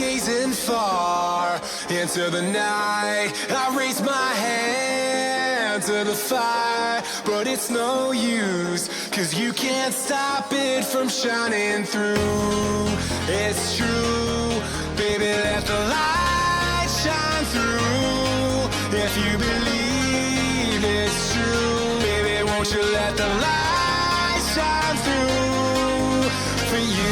gazing far into the night. I raise my hand to the fire, but it's no use, 'cause you can't stop it from shining through. It's true, baby, let the light shine through. If you believe it's true, baby, won't you let the light shine through for you.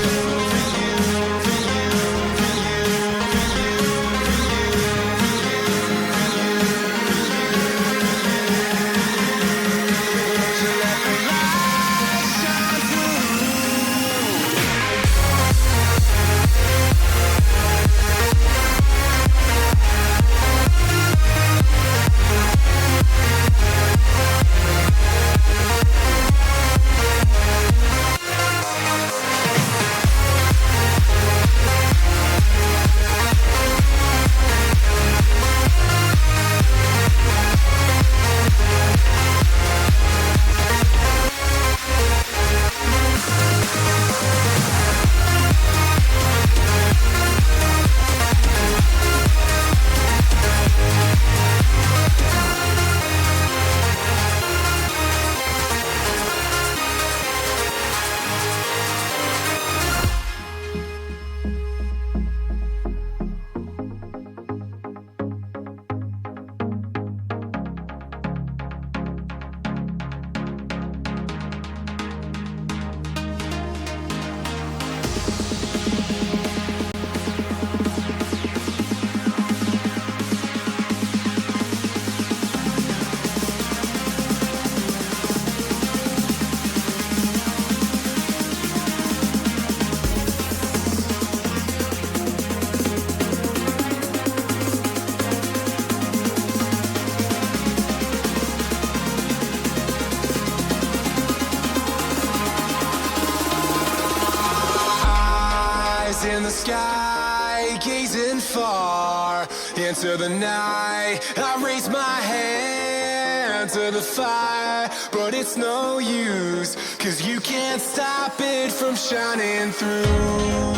In the sky, gazing far into the night. I raise my hand to the fire, but it's no use, 'cause you can't stop it from shining through.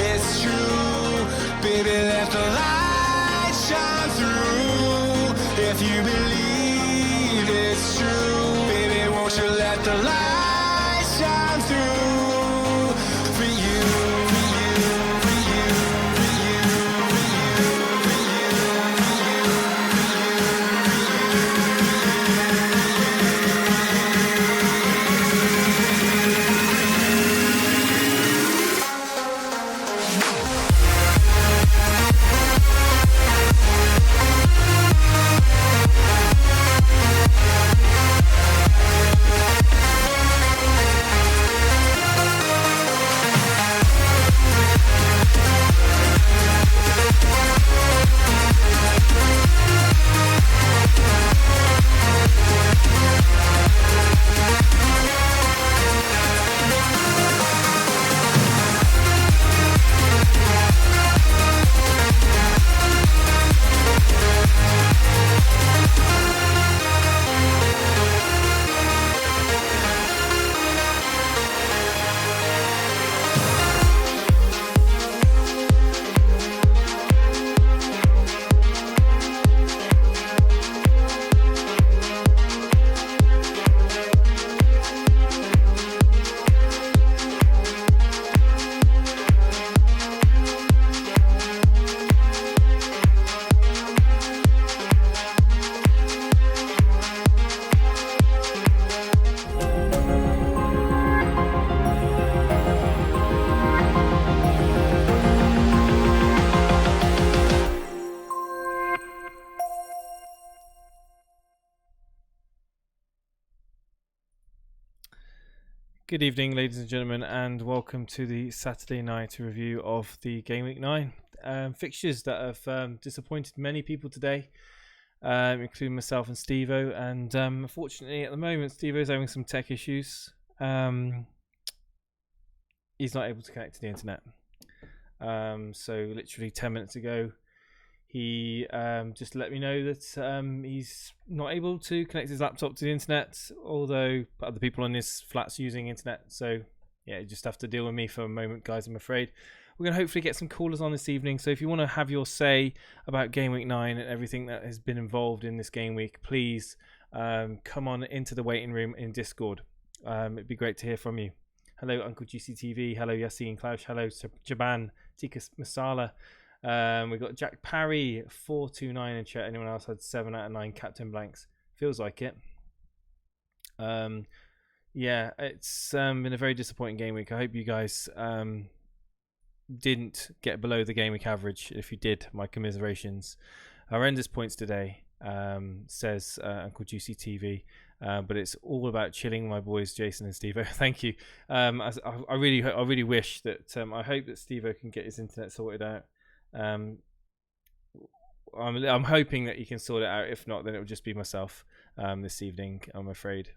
It's true, baby, let the light shine through. If you believe it's true, baby, won't you let the light shine through for you. Good evening, ladies and gentlemen, and welcome to the Saturday night review of the Gameweek 9 fixtures that have disappointed many people today, including myself and Stevo. And unfortunately, at the moment, Stevo's having some tech issues. He's not able to connect to the internet. So literally 10 minutes ago, he just let me know that he's not able to connect his laptop to the internet, although other people on his flat's using internet. So yeah, you just have to deal with me for a moment, guys, I'm afraid. we're going to hopefully get some callers on this evening. So if you want to have your say about Game Week 9 and everything that has been involved in this game week, please come on into the waiting room in Discord. It'd be great to hear from you. Hello, Uncle GCTV. Hello, Yassine Klaus. Hello, Jaban, Tika Masala. We've got Jack Parry, 429 in chat. Anyone else had 7 out of 9 Captain Blanks? Feels like it. Yeah, it's been a very disappointing game week. I hope you guys didn't get below the game week average. If you did, my commiserations. Horrendous points today, says Uncle Juicy TV. But it's all about chilling, my boys Jason and Stevo. Thank you. I really wish that I hope that Stevo can get his internet sorted out. I'm hoping that he can sort it out. If not, then it will just be myself this evening, I'm afraid.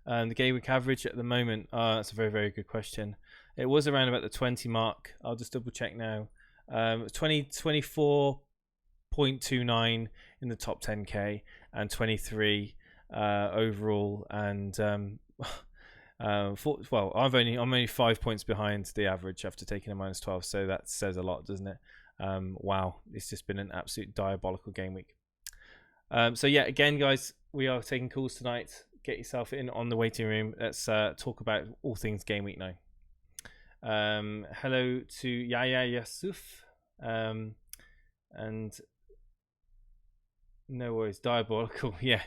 The game week average at the moment, that's a very, very good question. It was around about the 20 mark. I'll just double check now. 24.29 in the top 10k and 23 overall, and I'm only 5 points behind the average after taking a -12, so that says a lot, doesn't it? Wow, it's just been an absolute diabolical game week. So yeah, again guys, we are taking calls tonight. Get yourself in on the waiting room. Let's talk about all things game week 9. Hello to Yaya Yusuf, and no worries, diabolical. Yeah,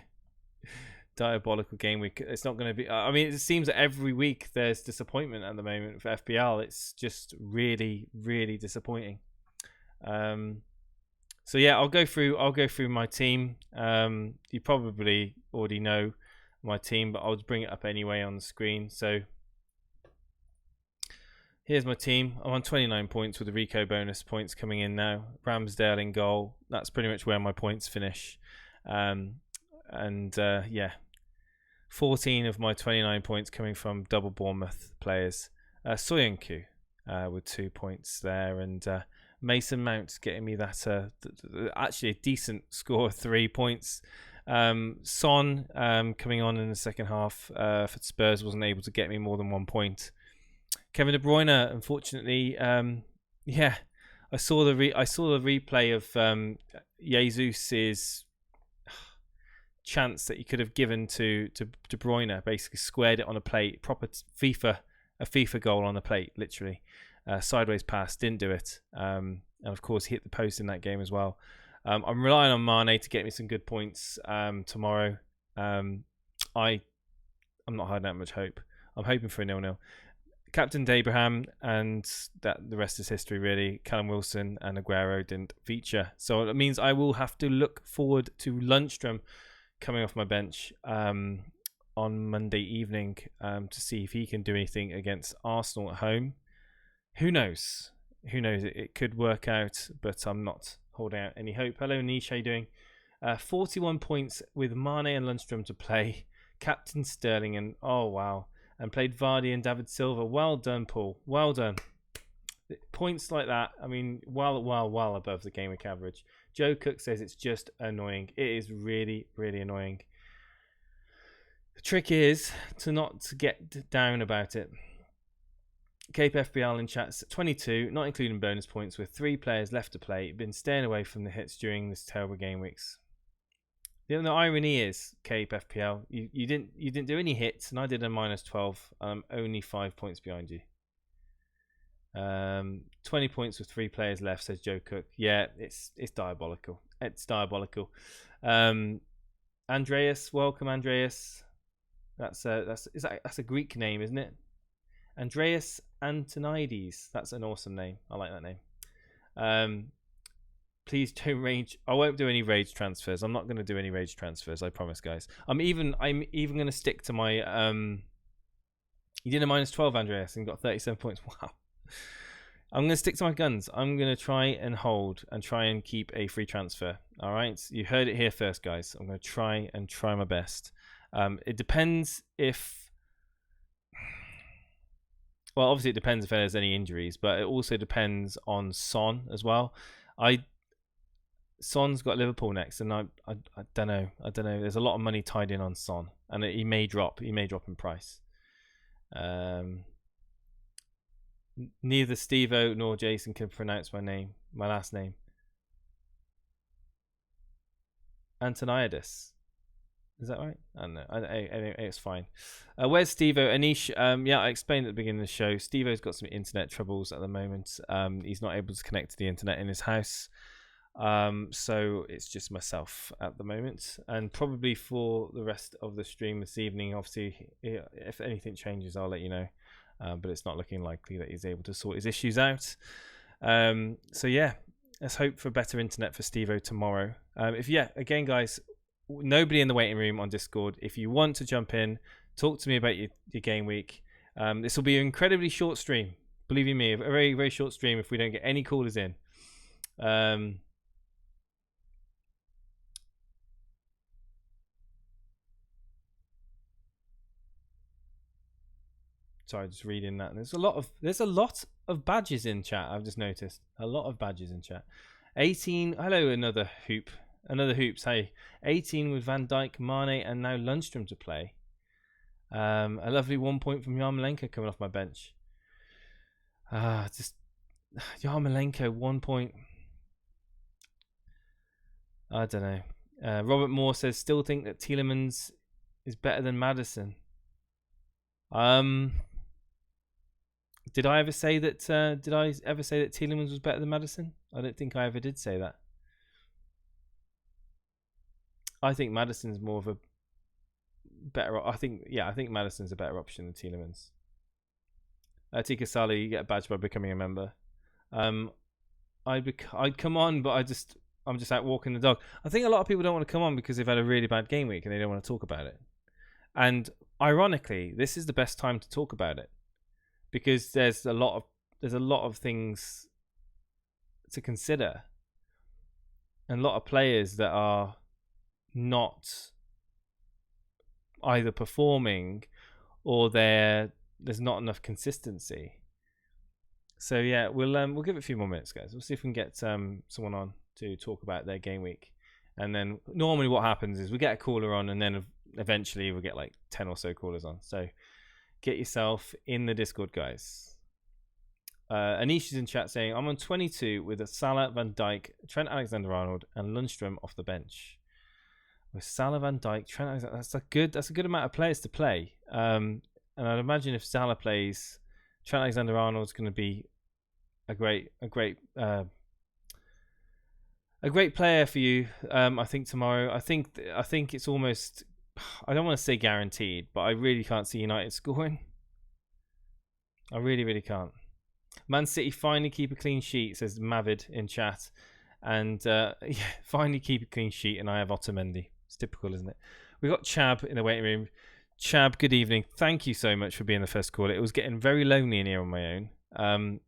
diabolical game week. It's not going to be. I mean, it seems that every week there's disappointment at the moment for FPL. It's just really, really disappointing. So yeah, I'll go through my team. You probably already know my team, but I'll just bring it up anyway on the screen. So here's my team. I'm on 29 points with the Rico bonus points coming in now. Ramsdale in goal. That's pretty much where my points finish. Yeah, 14 of my 29 points coming from double Bournemouth players. Soyuncu with 2 points there, and Mason Mount getting me that actually a decent score of 3 points. Son coming on in the second half for Spurs wasn't able to get me more than 1 point. Kevin De Bruyne, unfortunately, yeah, I saw the replay of Jesus' chance that he could have given to De Bruyne. Basically squared it on a plate, proper FIFA goal on a plate, literally. Sideways pass, didn't do it, and of course he hit the post in that game as well. I'm relying on Mane to get me some good points tomorrow. I'm not hiding out much hope. I'm hoping for a 0-0. Captain Abraham, and that the rest is history really. Callum Wilson and Aguero didn't feature, so that means I will have to look forward to Lundstram coming off my bench on Monday evening to see if he can do anything against Arsenal at home. Who knows? It could work out, but I'm not holding out any hope. Hello Anish, how you doing? 41 points with Mane and Lundstram to play. Captain Sterling and oh wow, and played Vardy and David Silva. Well done, Paul. Well done. Points like that, I mean, well above the game week average. Joe Cook says it's just annoying. It is really, really annoying. The trick is to not get down about it. Cape FPL in chats 22, not including bonus points, with 3 players left to play. Been staying away from the hits during this terrible game weeks. The irony is, Cape FPL, you didn't do any hits, and I did a -12. Only 5 points behind you. 20 points with 3 players left, says Joe Cook. Yeah, it's diabolical. It's diabolical. Andreas, welcome Andreas. That's a Greek name, isn't it? Andreas Antonides. That's an awesome name. I like that name. Please don't rage. I won't do any rage transfers. I'm not going to do any rage transfers. I promise, guys. I'm even going to stick to my. You did a -12, Andreas, and got 37 points. Wow. I'm going to stick to my guns. I'm going to try and hold and try and keep a free transfer. All right, you heard it here first, guys. I'm going to try my best. It depends if. Well, obviously it depends if there's any injuries, but it also depends on Son as well. Son's got Liverpool next, and I don't know. There's a lot of money tied in on Son, and he may drop. He may drop in price. Neither Steve-O nor Jason can pronounce my last name. Antoniadis. Is that right? I don't know. It's fine. Where's Steve-O? Anish, yeah, I explained at the beginning of the show. Steve-O's got some internet troubles at the moment. He's not able to connect to the internet in his house. So it's just myself at the moment. And probably for the rest of the stream this evening, obviously, if anything changes, I'll let you know. But it's not looking likely that he's able to sort his issues out. So yeah, let's hope for better internet for Steve-O tomorrow. Again, guys, nobody in the waiting room on Discord. If you want to jump in, talk to me about your game week. This will be an incredibly short stream. Believe you me, a very, very short stream if we don't get any callers in. Sorry, just reading that. There's a lot of badges in chat. I've just noticed a lot of badges in chat. 18. Hello, another hoops. Hey, 18 with Van Dijk, Mane, and now Lundstrom to play. A lovely 1 point from Yarmolenko coming off my bench. Just Yarmolenko 1 point. I don't know. Robert Moore says still think that Tielemans is better than Maddison. Did I ever say that? Did I ever say that Tielemans was better than Maddison? I don't think I ever did say that. I think Maddison's more of a better. I think Maddison's a better option than Tielemans. Tika Sali, you get a badge by becoming a member. I'd come on, but I'm just out walking the dog. I think a lot of people don't want to come on because they've had a really bad game week and they don't want to talk about it. And ironically, this is the best time to talk about it because there's a lot of things to consider and a lot of players that are not either performing or there's not enough consistency. So yeah, we'll give it a few more minutes, guys. We'll see if we can get someone on to talk about their game week, and then normally what happens is we get a caller on, and then eventually we'll get like 10 or so callers on. So get yourself in the Discord, guys. Anish is in chat saying I'm on 22 with a Salah, Van Dijk, Trent Alexander-Arnold, and Lundstrom off the bench. With Salah, Van Dijk, Trent Alexander, that's a good amount of players to play. And I'd imagine if Salah plays, Trent Alexander-Arnold's going to be a great player for you. I think tomorrow. I think it's almost. I don't want to say guaranteed, but I really can't see United scoring. I really, really can't. Man City finally keep a clean sheet, says Mavid in chat, and finally keep a clean sheet, and I have Otamendi. It's typical, isn't it? We got Chab in the waiting room. Chab, good evening. Thank you so much for being the first caller. It was getting very lonely in here on my own.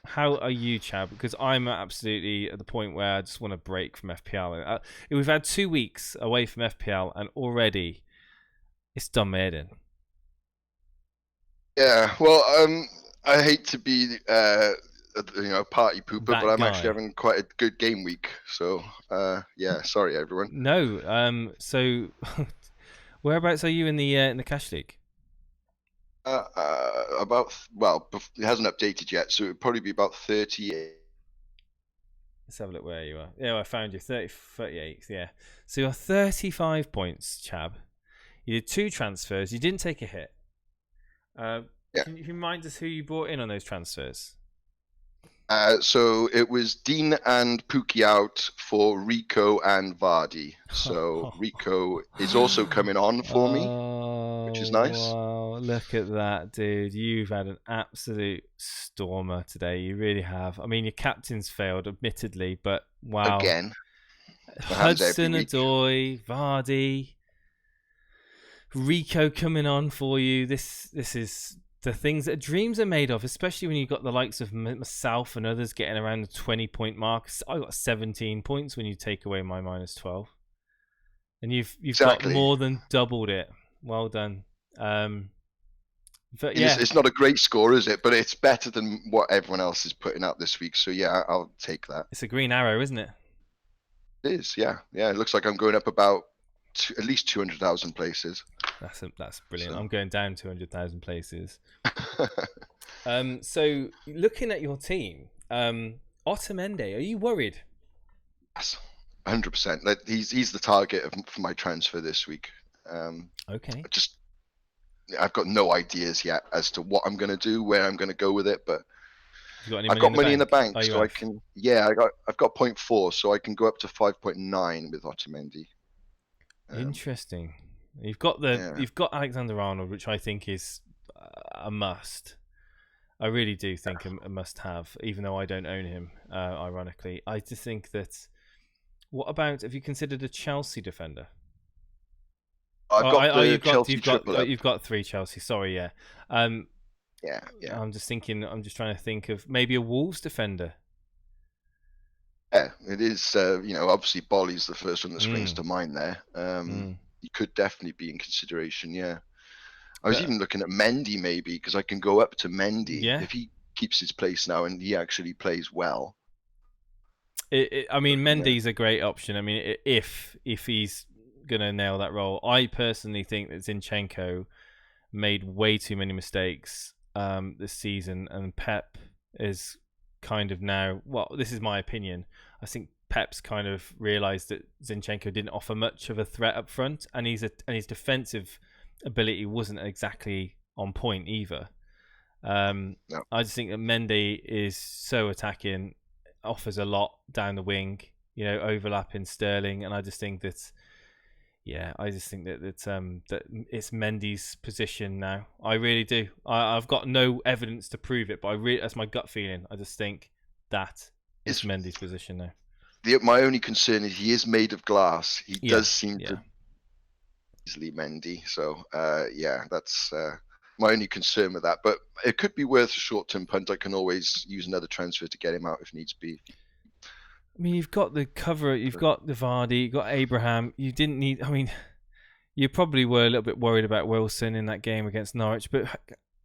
How are you, Chab? Because I'm absolutely at the point where I just want to break from FPL. We've had 2 weeks away from FPL, and already it's done my head in. Yeah, well, I hate to be a party pooper, but I'm actually having quite a good game week. So yeah, sorry everyone. No, so whereabouts are you in the cash league? It hasn't updated yet, so it would probably be about 38. Let's have a look where you are. Yeah, I found you. 38th, yeah. So you're 35 points, Chab. You did 2 transfers. You didn't take a hit. Yeah. Can you remind us who you brought in on those transfers? So it was Dean and Pookie out for Rico and Vardy. So Rico is also coming on for me, which is nice. Wow, look at that, dude. You've had an absolute stormer today. You really have. I mean, your captain's failed, admittedly, but wow. Again. Hudson-Odoi, Vardy, Rico coming on for you. This is the things that dreams are made of, especially when you've got the likes of myself and others getting around the 20-point mark. I got 17 points when you take away my minus 12. And you've got more than doubled it. Well done. But yeah, it's not a great score, is it? But it's better than what everyone else is putting out this week. So yeah, I'll take that. It's a green arrow, isn't it? It is, yeah. Yeah, it looks like I'm going up about at least 200,000 places. That's brilliant. So. I'm going down 200,000 places. So looking at your team, Otamendi, are you worried? Yes, 100%. That he's the target for my transfer this week. Okay. I've got no ideas yet as to what I'm going to do, where I'm going to go with it, but You got any I've got money in the bank, Oh, you so I have? can. Yeah, I've got 0.4, so I can go up to 5.9 with Otamendi. Interesting. You've Yeah. got Alexander Arnold, which I think is a must. I really do think a must-have, even though I don't own him. Ironically, I just think that. What about? Have you considered a Chelsea defender? I've got the Chelsea triple up. You've got 3 Chelsea. Sorry, yeah. Yeah. I'm just thinking. I'm just trying to think of maybe a Wolves defender. Yeah, it is. Obviously, Bolly's the first one that springs to mind there. He could definitely be in consideration. Yeah, I was even looking at Mendy maybe, because I can go up to Mendy if he keeps his place now and he actually plays well. I mean, Mendy's a great option. I mean, if he's gonna nail that role, I personally think that Zinchenko made way too many mistakes this season, and Pep is kind of now. Well, this is my opinion. I think Pep's kind of realised that Zinchenko didn't offer much of a threat up front, and his defensive ability wasn't exactly on point either. No. I just think that Mendy is so attacking, offers a lot down the wing, overlapping Sterling, and I just think that, that it's Mendy's position now. I really do. I've got no evidence to prove it, but that's my gut feeling. I just think that it's Mendy's position now. My only concern is he is made of glass. He does seem to easily Mendy. So that's my only concern with that. But it could be worth a short-term punt. I can always use another transfer to get him out if needs be. I mean, you've got the cover, you've got the Vardy, you've got Abraham. You didn't need. I mean, you probably were a little bit worried about Wilson in that game against Norwich, but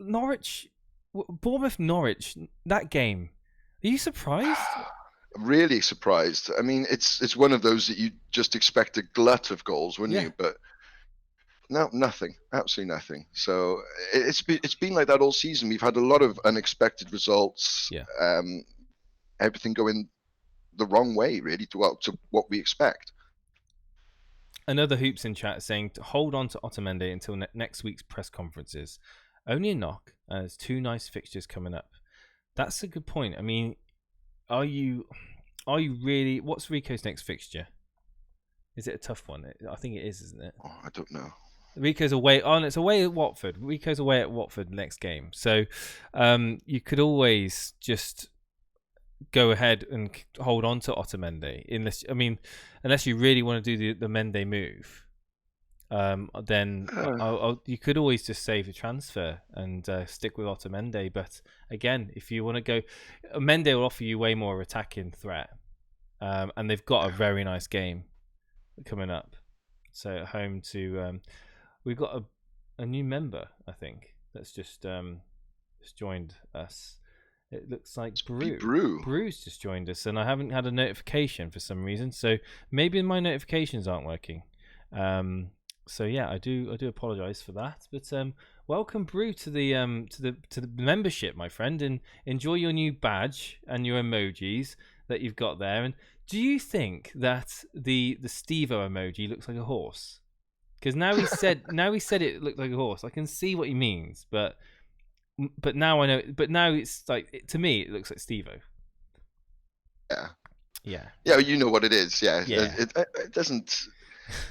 Bournemouth Norwich, that game. Are you surprised? Really surprised. I mean, it's one of those that you just expect a glut of goals, wouldn't you? But no, nothing, absolutely nothing. So it's been like that all season. We've had a lot of unexpected results. Yeah. Everything going the wrong way, really, to what we expect. Another Hoops in chat saying to hold on to Otamendi until next week's press conferences. Only a knock. There's 2 nice fixtures coming up. That's a good point. I mean, are you really? What's Rico's next fixture? Is it a tough one? I think it is, isn't it? Oh, I don't know. Rico's away. Oh, and it's away at Watford. Rico's away at Watford next game. So, you could always just go ahead and hold on to Otamendi, unless you really want to do the Mendy move. Then you could always just save the transfer and stick with Otamendi. But again, if you want to go, Mendy will offer you way more attacking threat, and they've got a very nice game coming up. So at home to, we've got a new member, I think, that's just joined us. It looks like Brew. Brew's just joined us, and I haven't had a notification for some reason. So maybe my notifications aren't working. So yeah, I do apologise for that. But welcome, Brew, to the membership, my friend, and enjoy your new badge and your emojis that you've got there. And do you think that the Steve-O emoji looks like a horse? Because now he said it looked like a horse. I can see what he means, but now I know. But now it's like, to me, it looks like Steve-O. Yeah, you know what it is. Yeah. It doesn't.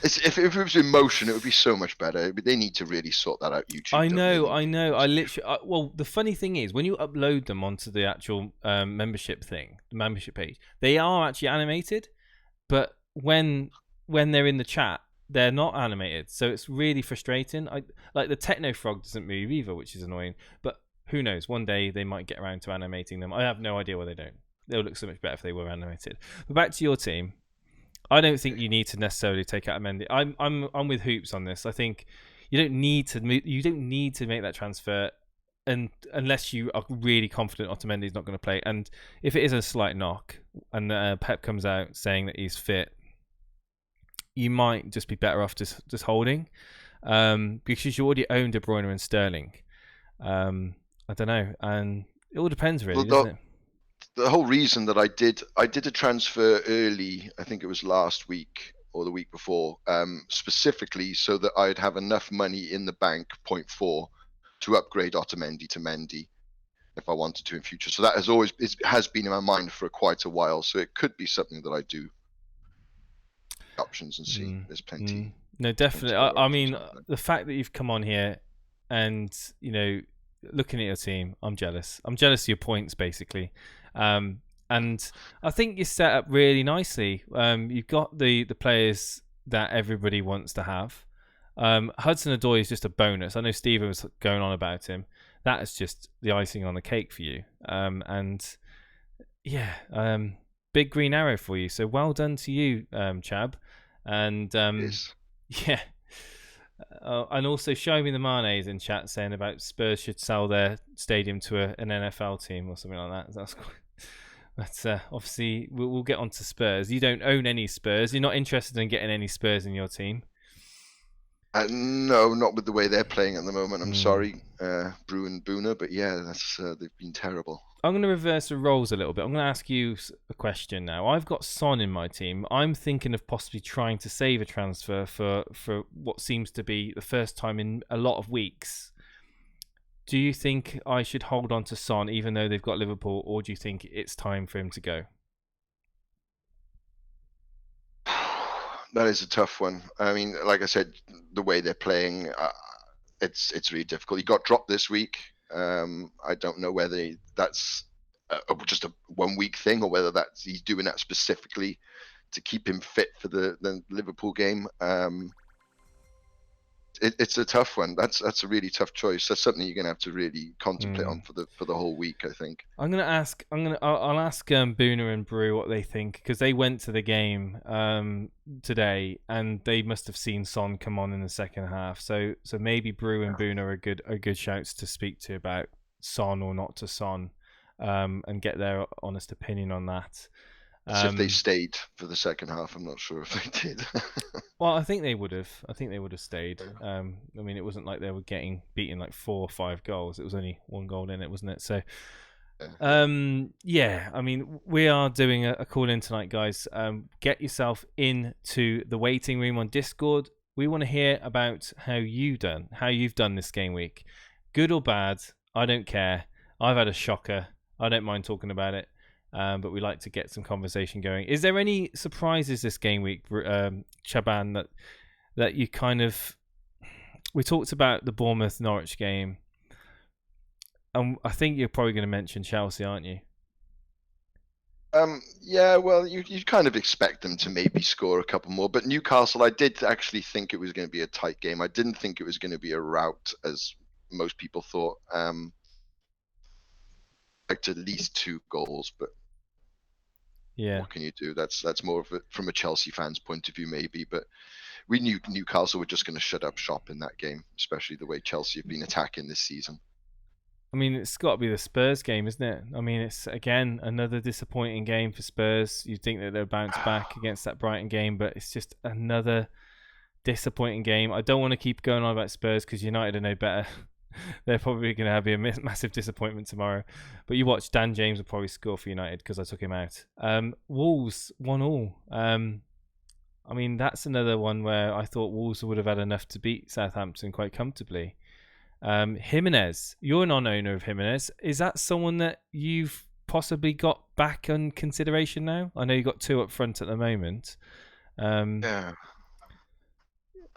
If it was in motion, it would be so much better. But they need to really sort that out. YouTube. I know. I literally. Well, the funny thing is, when you upload them onto the actual membership page, they are actually animated. But when they're in the chat, they're not animated. So it's really frustrating. Like the Techno Frog doesn't move either, which is annoying. But who knows? One day they might get around to animating them. I have no idea why they don't. They'll look so much better if they were animated. But back to your team. I don't think you need to necessarily take out a Mendy. I'm with Hoops on this. I think you don't need to make that transfer, and unless you are really confident Otamendi is not going to play. And if it is a slight knock, and Pep comes out saying that he's fit, you might just be better off just holding, because you already own De Bruyne and Sterling. I don't know, and it all depends really, Well, doesn't it? the whole reason that I did a transfer early, I think it was last week or the week before, specifically so that I'd have enough money in the bank, 0.4, to upgrade Otamendi to Mendy if I wanted to in future. So that has been in my mind for quite a while. So it could be something that I do options and see. There's plenty. No, definitely. I mean, the fact that you've come on here and, you know, looking at your team, I'm jealous. I'm jealous of your points, basically. And I think you're set up really nicely. You've got the players that everybody wants to have. Hudson-Odoi is just a bonus. I know Steve was going on about him. That is just the icing on the cake for you. And yeah, big green arrow for you. So well done to you, Chab. And yeah. And also show me the Mane's in chat saying about Spurs should sell their stadium to an NFL team or something like that. That's quite... But obviously we'll get on to Spurs. You don't own any Spurs. You're not interested in getting any Spurs in your team. No, not with the way they're playing at the moment. I'm sorry, Brew and Booner, but yeah, that's they've been terrible. I'm going to reverse the roles a little bit. I'm going to ask you a question now. I've got Son in my team. I'm thinking of possibly trying to save a transfer for what seems to be the first time in a lot of weeks. Do you think I should hold on to Son even though they've got Liverpool, or do you think it's time for him to go? That is a tough one. I mean, like I said, the way they're playing, it's really difficult. He got dropped this week. I don't know whether that's just a 1 week thing or whether he's doing that specifically to keep him fit for the Liverpool game. It's a tough one. That's a really tough choice. That's something you're gonna have to really contemplate on for the whole week, I think. I'll ask Booner and Brew what they think, because they went to the game today and they must have seen Son come on in the second half. So maybe Brew and Booner are good shouts to speak to about Son or not to Son, and get their honest opinion on that. If they stayed for the second half, I'm not sure if they did. Well, I think they would have. I think they would have stayed. I mean, it wasn't like they were getting beaten like 4 or 5 goals. It was only 1 goal in it, wasn't it? So, yeah. I mean, we are doing a call in tonight, guys. Get yourself into the waiting room on Discord. We want to hear about how you've done this game week, good or bad. I don't care. I've had a shocker. I don't mind talking about it. But we like to get some conversation going. Is there any surprises this game week, Chaban, that you kind of... We talked about the Bournemouth-Norwich game. I think you're probably going to mention Chelsea, aren't you? Yeah, well, you kind of expect them to maybe score a couple more. But Newcastle, I did actually think it was going to be a tight game. I didn't think it was going to be a rout, as most people thought. Like at least 2 goals, but yeah, what can you do? That's more of it from a Chelsea fan's point of view, maybe. But we knew Newcastle were just going to shut up shop in that game, especially the way Chelsea have been attacking this season. I mean, it's got to be the Spurs game, isn't it? I mean, it's again another disappointing game for Spurs. You'd think that they'll bounce back against that Brighton game, but it's just another disappointing game. I don't want to keep going on about Spurs because United are no better. They're probably going to have a massive disappointment tomorrow. But you watch, Dan James will probably score for United because I took him out. Wolves 1-1. I mean, that's another one where I thought Wolves would have had enough to beat Southampton quite comfortably. Jimenez, you're a non-owner of Jimenez. Is that someone that you've possibly got back on consideration now? I know you've got 2 up front at the moment. Yeah.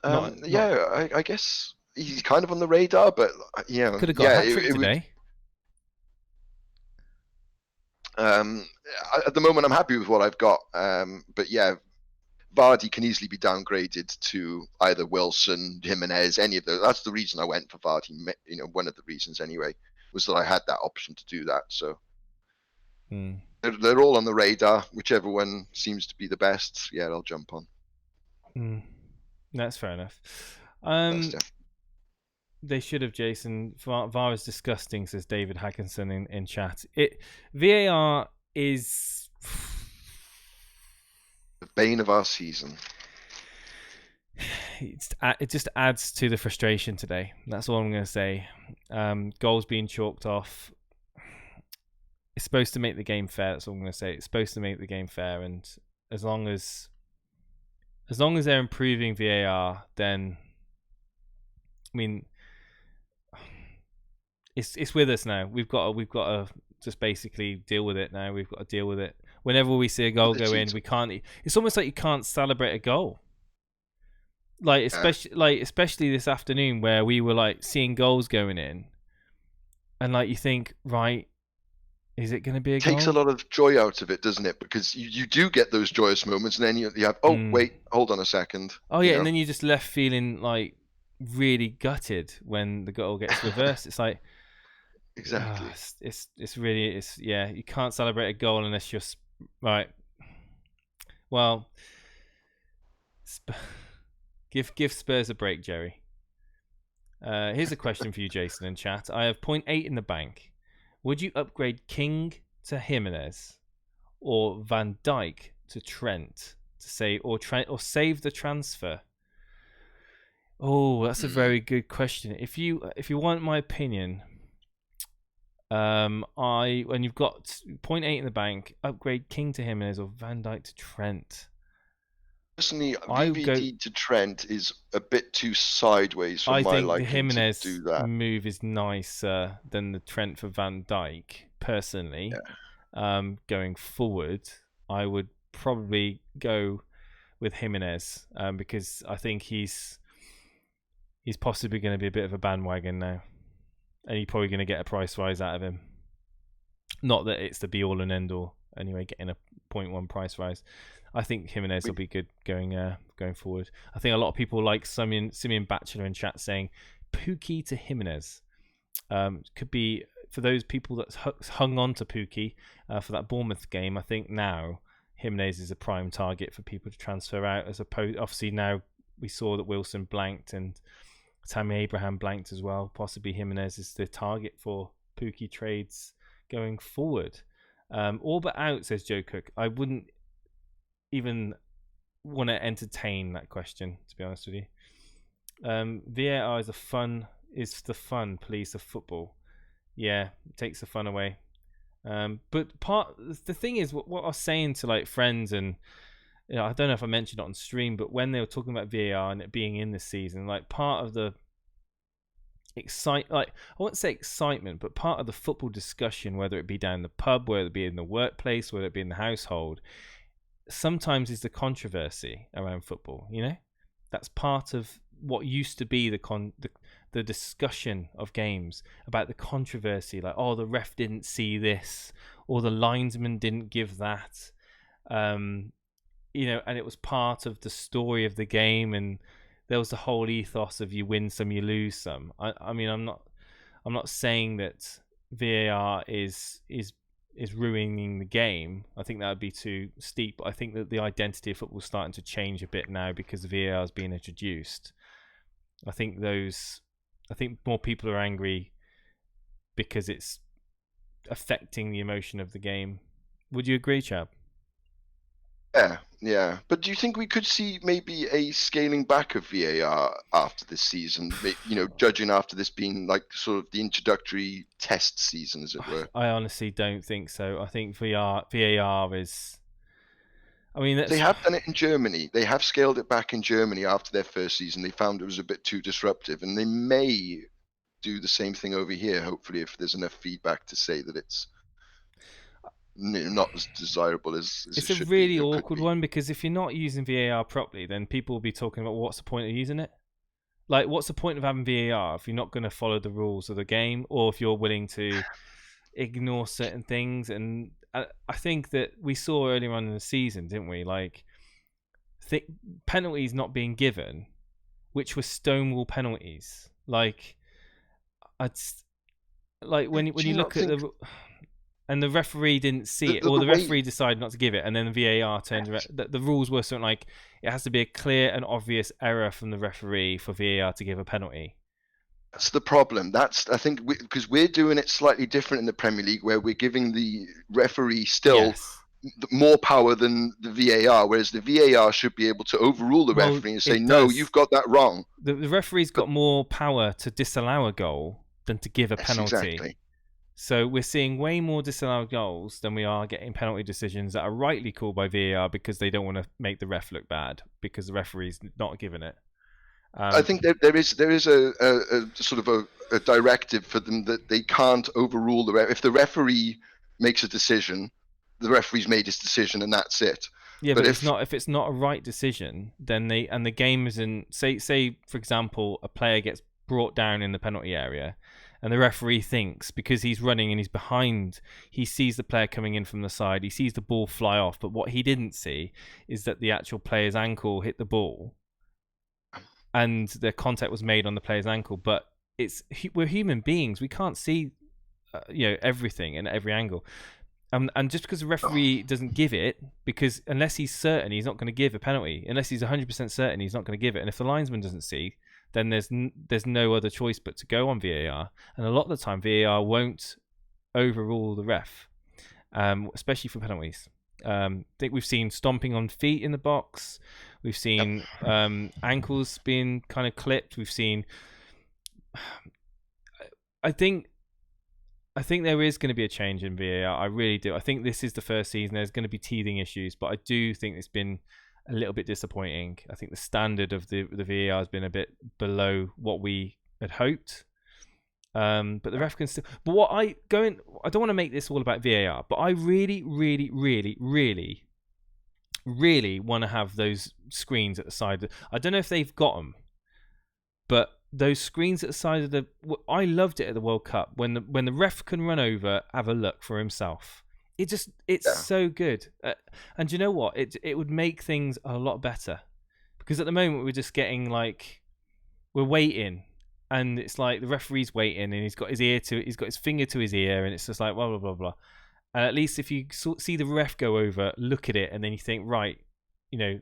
I guess he's kind of on the radar, but yeah, could have got a hat-trick today. At the moment, I'm happy with what I've got. But yeah, Vardy can easily be downgraded to either Wilson, Jimenez, any of those. That's the reason I went for Vardy. You know, one of the reasons anyway was that I had that option to do that. So they're all on the radar. Whichever one seems to be the best, yeah, I'll jump on. That's fair enough. They should have, Jason. VAR is disgusting, says David Hackinson in chat. VAR is the bane of our season. it just adds to the frustration today. That's all I'm going to say. Goals being chalked off. It's supposed to make the game fair. That's all I'm going to say. It's supposed to make the game fair, and as long as they're improving VAR, then I mean, it's with us now. We've got to just basically deal with it now. We've got to deal with it. Whenever we see a goal go in, we can't. It's almost like you can't celebrate a goal. Like especially this afternoon where we were like seeing goals going in, and like you think, right, is it going to be a goal? It takes a lot of joy out of it, doesn't it? Because you do get those joyous moments, and then you have, wait, hold on a second. Oh yeah, and then you're just left feeling like really gutted when the goal gets reversed. It's like exactly. It's really you can't celebrate a goal unless you're right. Well, give Spurs a break, Jerry. Here's a question for you, Jason, in chat. I have 0.8 in the bank. Would you upgrade King to Jimenez or Van Dijk to Trent or save the transfer? Oh, that's a very good question. If you want my opinion, when you've got 0.8 in the bank, upgrade King to Jimenez or Van Dijk to Trent. Personally, VVD to Trent is a bit too sideways for my liking. I think the Jimenez to do that. move is nicer than the Trent for Van Dijk. Personally, going forward, I would probably go with Jimenez because I think he's possibly going to be a bit of a bandwagon now, and you're probably going to get a price rise out of him. Not that it's the be all and end all. Anyway, getting a 0.1 price rise. I think Jimenez will be good going forward. I think a lot of people like Simeon Batchelor in chat saying Pukki to Jimenez. Could be for those people that hung on to Pukki for that Bournemouth game. I think now Jimenez is a prime target for people to transfer out. As opposed, obviously now we saw that Wilson blanked and Tammy Abraham blanked as well. Possibly Jimenez is the target for Pukki trades going forward. All but out, says Joe Cook. I wouldn't even want to entertain that question, to be honest with you. VAR is the fun, police of football. Yeah, it takes the fun away. But the thing is, what I was saying to like friends, and I don't know if I mentioned it on stream, but when they were talking about VAR and it being in this season, like part of the I won't say excitement, but part of the football discussion, whether it be down the pub, whether it be in the workplace, whether it be in the household, sometimes is the controversy around football. That's part of what used to be the discussion of games, about the controversy, like, oh, the ref didn't see this, or the linesman didn't give that, and it was part of the story of the game, and there was the whole ethos of you win some, you lose some. I mean, I'm not saying that VAR is ruining the game. I think that would be too steep. But I think that the identity of football is starting to change a bit now because the VAR is being introduced. I think more people are angry because it's affecting the emotion of the game. Would you agree, Chap? Yeah. But do you think we could see maybe a scaling back of VAR after this season? Judging after this being like sort of the introductory test season, as it were. I honestly don't think so. I think VAR is. I mean, they have done it in Germany. They have scaled it back in Germany after their first season. They found it was a bit too disruptive, and they may do the same thing over here. Hopefully, if there's enough feedback to say that it's not as desirable as it's a really awkward one, because if you're not using VAR properly, then people will be talking about what's the point of using it. Like, what's the point of having VAR if you're not going to follow the rules of the game, or if you're willing to ignore certain things? And I think that we saw earlier on in the season, didn't we? Like, penalties not being given, which were stonewall penalties. Like, when you look at the. And the referee didn't see it, or the referee decided not to give it, and then the VAR turned around. The rules were something like, it has to be a clear and obvious error from the referee for VAR to give a penalty. That's the problem. I think because we're doing it slightly different in the Premier League, where we're giving the referee still more power than the VAR, whereas the VAR should be able to overrule the referee and say, no, you've got that wrong. The referee's got more power to disallow a goal than to give a penalty. Exactly. So we're seeing way more disallowed goals than we are getting penalty decisions that are rightly called by VAR because they don't want to make the ref look bad because the referee's not given it. I think there is a sort of a directive for them that they can't overrule the ref. If the referee makes a decision, the referee's made his decision and that's it. Yeah, but if it's not a right decision, then the game isn't. Say for example, a player gets brought down in the penalty area, and the referee thinks because he's running and he's behind, he sees the player coming in from the side, he sees the ball fly off, but what he didn't see is that the actual player's ankle hit the ball, and the contact was made on the player's ankle. But we're human beings, we can't see everything in every angle. And just because the referee doesn't give it, because unless he's certain he's not going to give a penalty, unless he's 100% certain he's not going to give it, and if the linesman doesn't see, then there's no other choice but to go on VAR. And a lot of the time VAR won't overrule the ref, especially for penalties. I think we've seen stomping on feet in the box, we've seen ankles being kind of clipped, we've seen I think there is going to be a change in VAR. I really do. I think this is the first season. There's going to be teething issues, but I do think it's been a little bit disappointing. I think the standard of the VAR has been a bit below what we had hoped. But the ref can still. But I don't want to make this all about VAR, but I really, really, really, really, really want to have those screens at the side. I don't know if they've got them, but those screens at the side of I loved it at the World Cup when the ref can run over, have a look for himself. It's so good, and you know what? It would make things a lot better, because at the moment we're just getting we're waiting, and it's like the referee's waiting, and he's got his finger to his ear, and it's just like blah blah blah blah. And at least if you see the ref go over, look at it, and then you think, right, I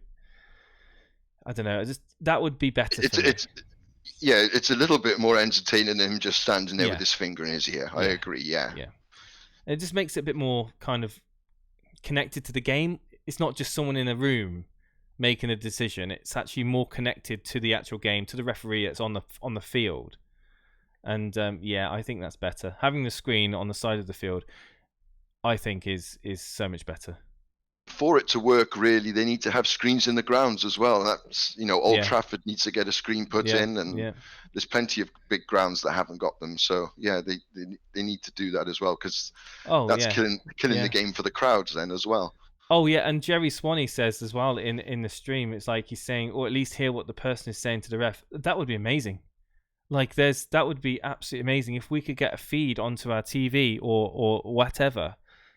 don't know, that would be better. Yeah, it's a little bit more entertaining than him just standing there with his finger in his ear. I agree, yeah. It just makes it a bit more kind of connected to the game. It's not just someone in a room making a decision. It's actually more connected to the actual game, to the referee that's on the field. And I think that's better. Having the screen on the side of the field, I think is so much better. For it to work, really, they need to have screens in the grounds as well. That's Old Trafford needs to get a screen put in, and there's plenty of big grounds that haven't got them. So they need to do that as well, because that's killing the game for the crowds then as well. Oh yeah, and Jerry Swanee says as well in the stream, it's like he's saying, or at least hear what the person is saying to the ref. That would be amazing. That would be absolutely amazing if we could get a feed onto our TV or whatever,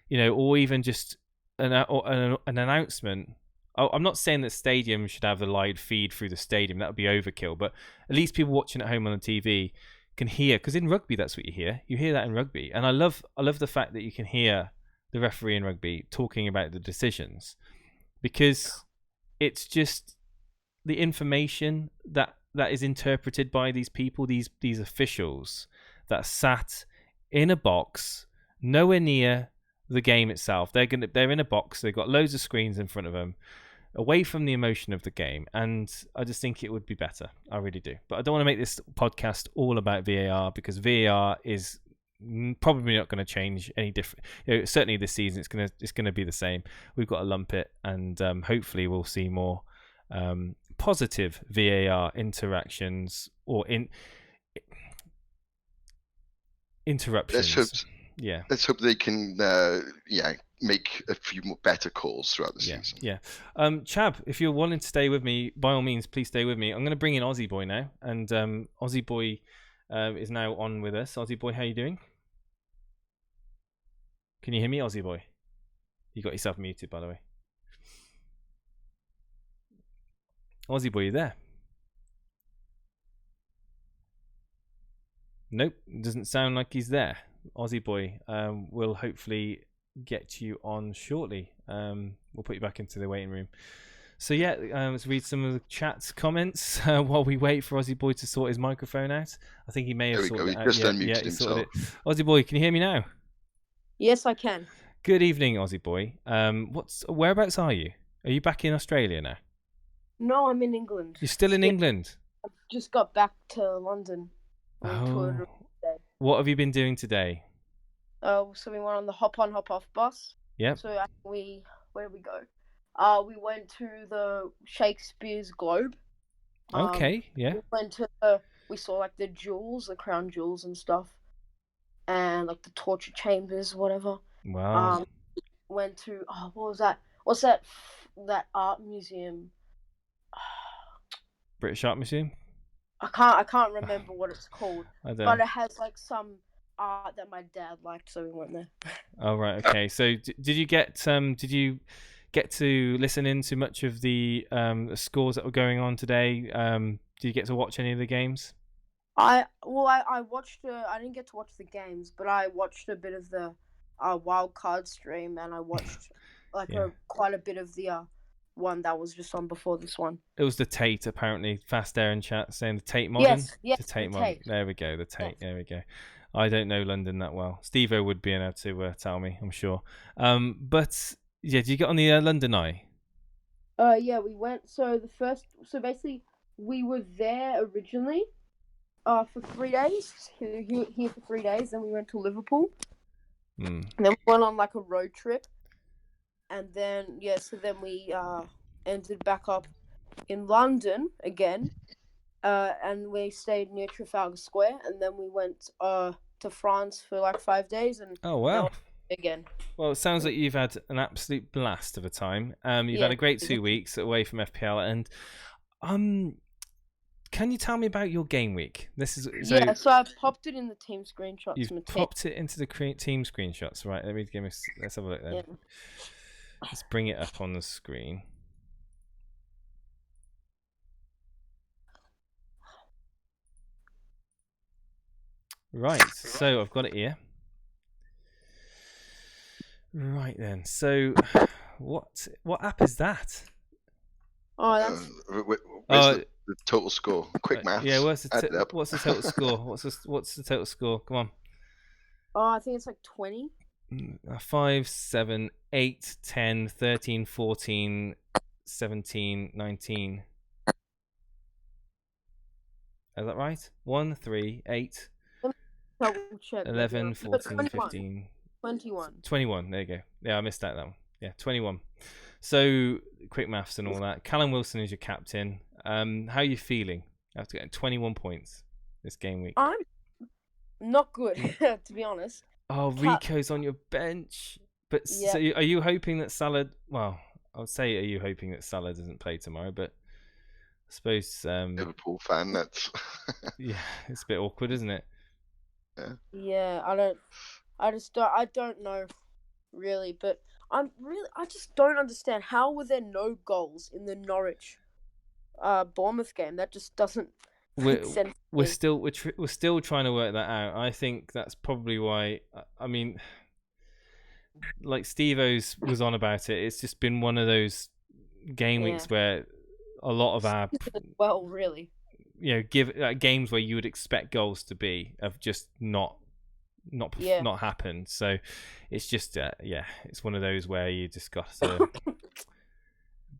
or even just an announcement. I'm not saying that stadiums should have a live feed through the stadium. That would be overkill. But at least people watching at home on the TV can hear, because in rugby that's what you hear. You hear that in rugby, and I love the fact that you can hear the referee in rugby talking about the decisions, because it's just the information that is interpreted by these people, these officials that sat in a box nowhere near the game itself. They're in a box, they've got loads of screens in front of them, away from the emotion of the game, and I just think it would be better. I really do. But I don't want to make this podcast all about VAR, because VAR is probably not going to change any different. Certainly this season it's going to be the same. We've got to lump it, and hopefully we'll see more positive VAR interactions or interruptions. Let's hope they can make a few more better calls throughout the season. Chap, if you're wanting to stay with me, by all means, please stay with me. I'm going to bring in Ozzy Boy now, and Ozzy Boy is now on with us. Ozzy Boy, how you doing? Can you hear me, Ozzy Boy? You got yourself muted, by the way. Ozzy Boy, you there? Nope, doesn't sound like he's there. Ozzy Boy, will hopefully get you on shortly. We'll put you back into the waiting room. So let's read some of the chat's comments while we wait for Ozzy Boy to sort his microphone out. I think he may have sorted it out. Just unmuted himself. Ozzy Boy, can you hear me now? Yes, I can. Good evening, Ozzy Boy. Whereabouts are you? Are you back in Australia now? No, I'm in England. You're still in England? I just got back to London. Oh. What have you been doing today? So we went on the hop on, hop off bus. Yep. So where did we go? We went to the Shakespeare's Globe. Okay, yeah. We saw like the jewels, the crown jewels and stuff, and like the torture chambers, whatever. Wow. Went to what was that? What's that art museum? British Art Museum? I can't remember what it's called. I don't know. But it has like some art that my dad liked, so we went there. Oh right, okay. So did you get to listen into much of the scores that were going on today? Did you get to watch any of the games? I watched. I didn't get to watch the games, but I watched a bit of the wild card stream, and I watched quite a bit of the one that was just on before this one. It was the Tate, apparently. Fast Air in chat saying the Tate modern. Yes, the Tate modern. There we go, the Tate. Yes. There we go. I don't know London that well. Steve-O would be able to tell me, I'm sure. But yeah, did you get on the London Eye? Yeah, we went. So basically, we were there originally, for 3 days. Here for 3 days, then we went to Liverpool. And then we went on like a road trip, and then then we ended back up in London again, and we stayed near Trafalgar Square, and then we went to France for like 5 days, and oh wow. Again. Well, it sounds like you've had an absolute blast of a time. You've had a great 2 weeks away from FPL, and can you tell me about your game week? So I popped it in the team screenshots. You've popped it into the team screenshots, right? Let's have a look then. Yeah. Let's bring it up on the screen. Right, so I've got it here. Right then, so what app is that? Oh, that's the total score. Quick maths. Yeah, what's the total score? What's the total score? Come on. Oh, I think it's like 20. 5, 7, 8, 10, 13, 14, 17, 19. Is that right? 1, 3, 8, 11, 14, 15. 21. There you go. Yeah, I missed that one. Yeah, 21. So quick maths and all that. Callum Wilson is your captain. How are you feeling after getting 21 points this game week? I'm not good, to be honest. Oh, Rico's on your bench. But so are you hoping that Salah? Well, I would say, are you hoping that Salah doesn't play tomorrow? But I suppose Liverpool fan. That's yeah, it's a bit awkward, isn't it? Yeah, I don't know really, but I just don't understand how were there no goals in the Norwich Bournemouth game. That just doesn't make sense. We're still trying to work that out. I think that's probably why. I mean, like Steve-O's was on about it. It's just been one of those game weeks where a lot of our really, games where you would expect goals to be have just not happened. So it's just it's one of those where you just got to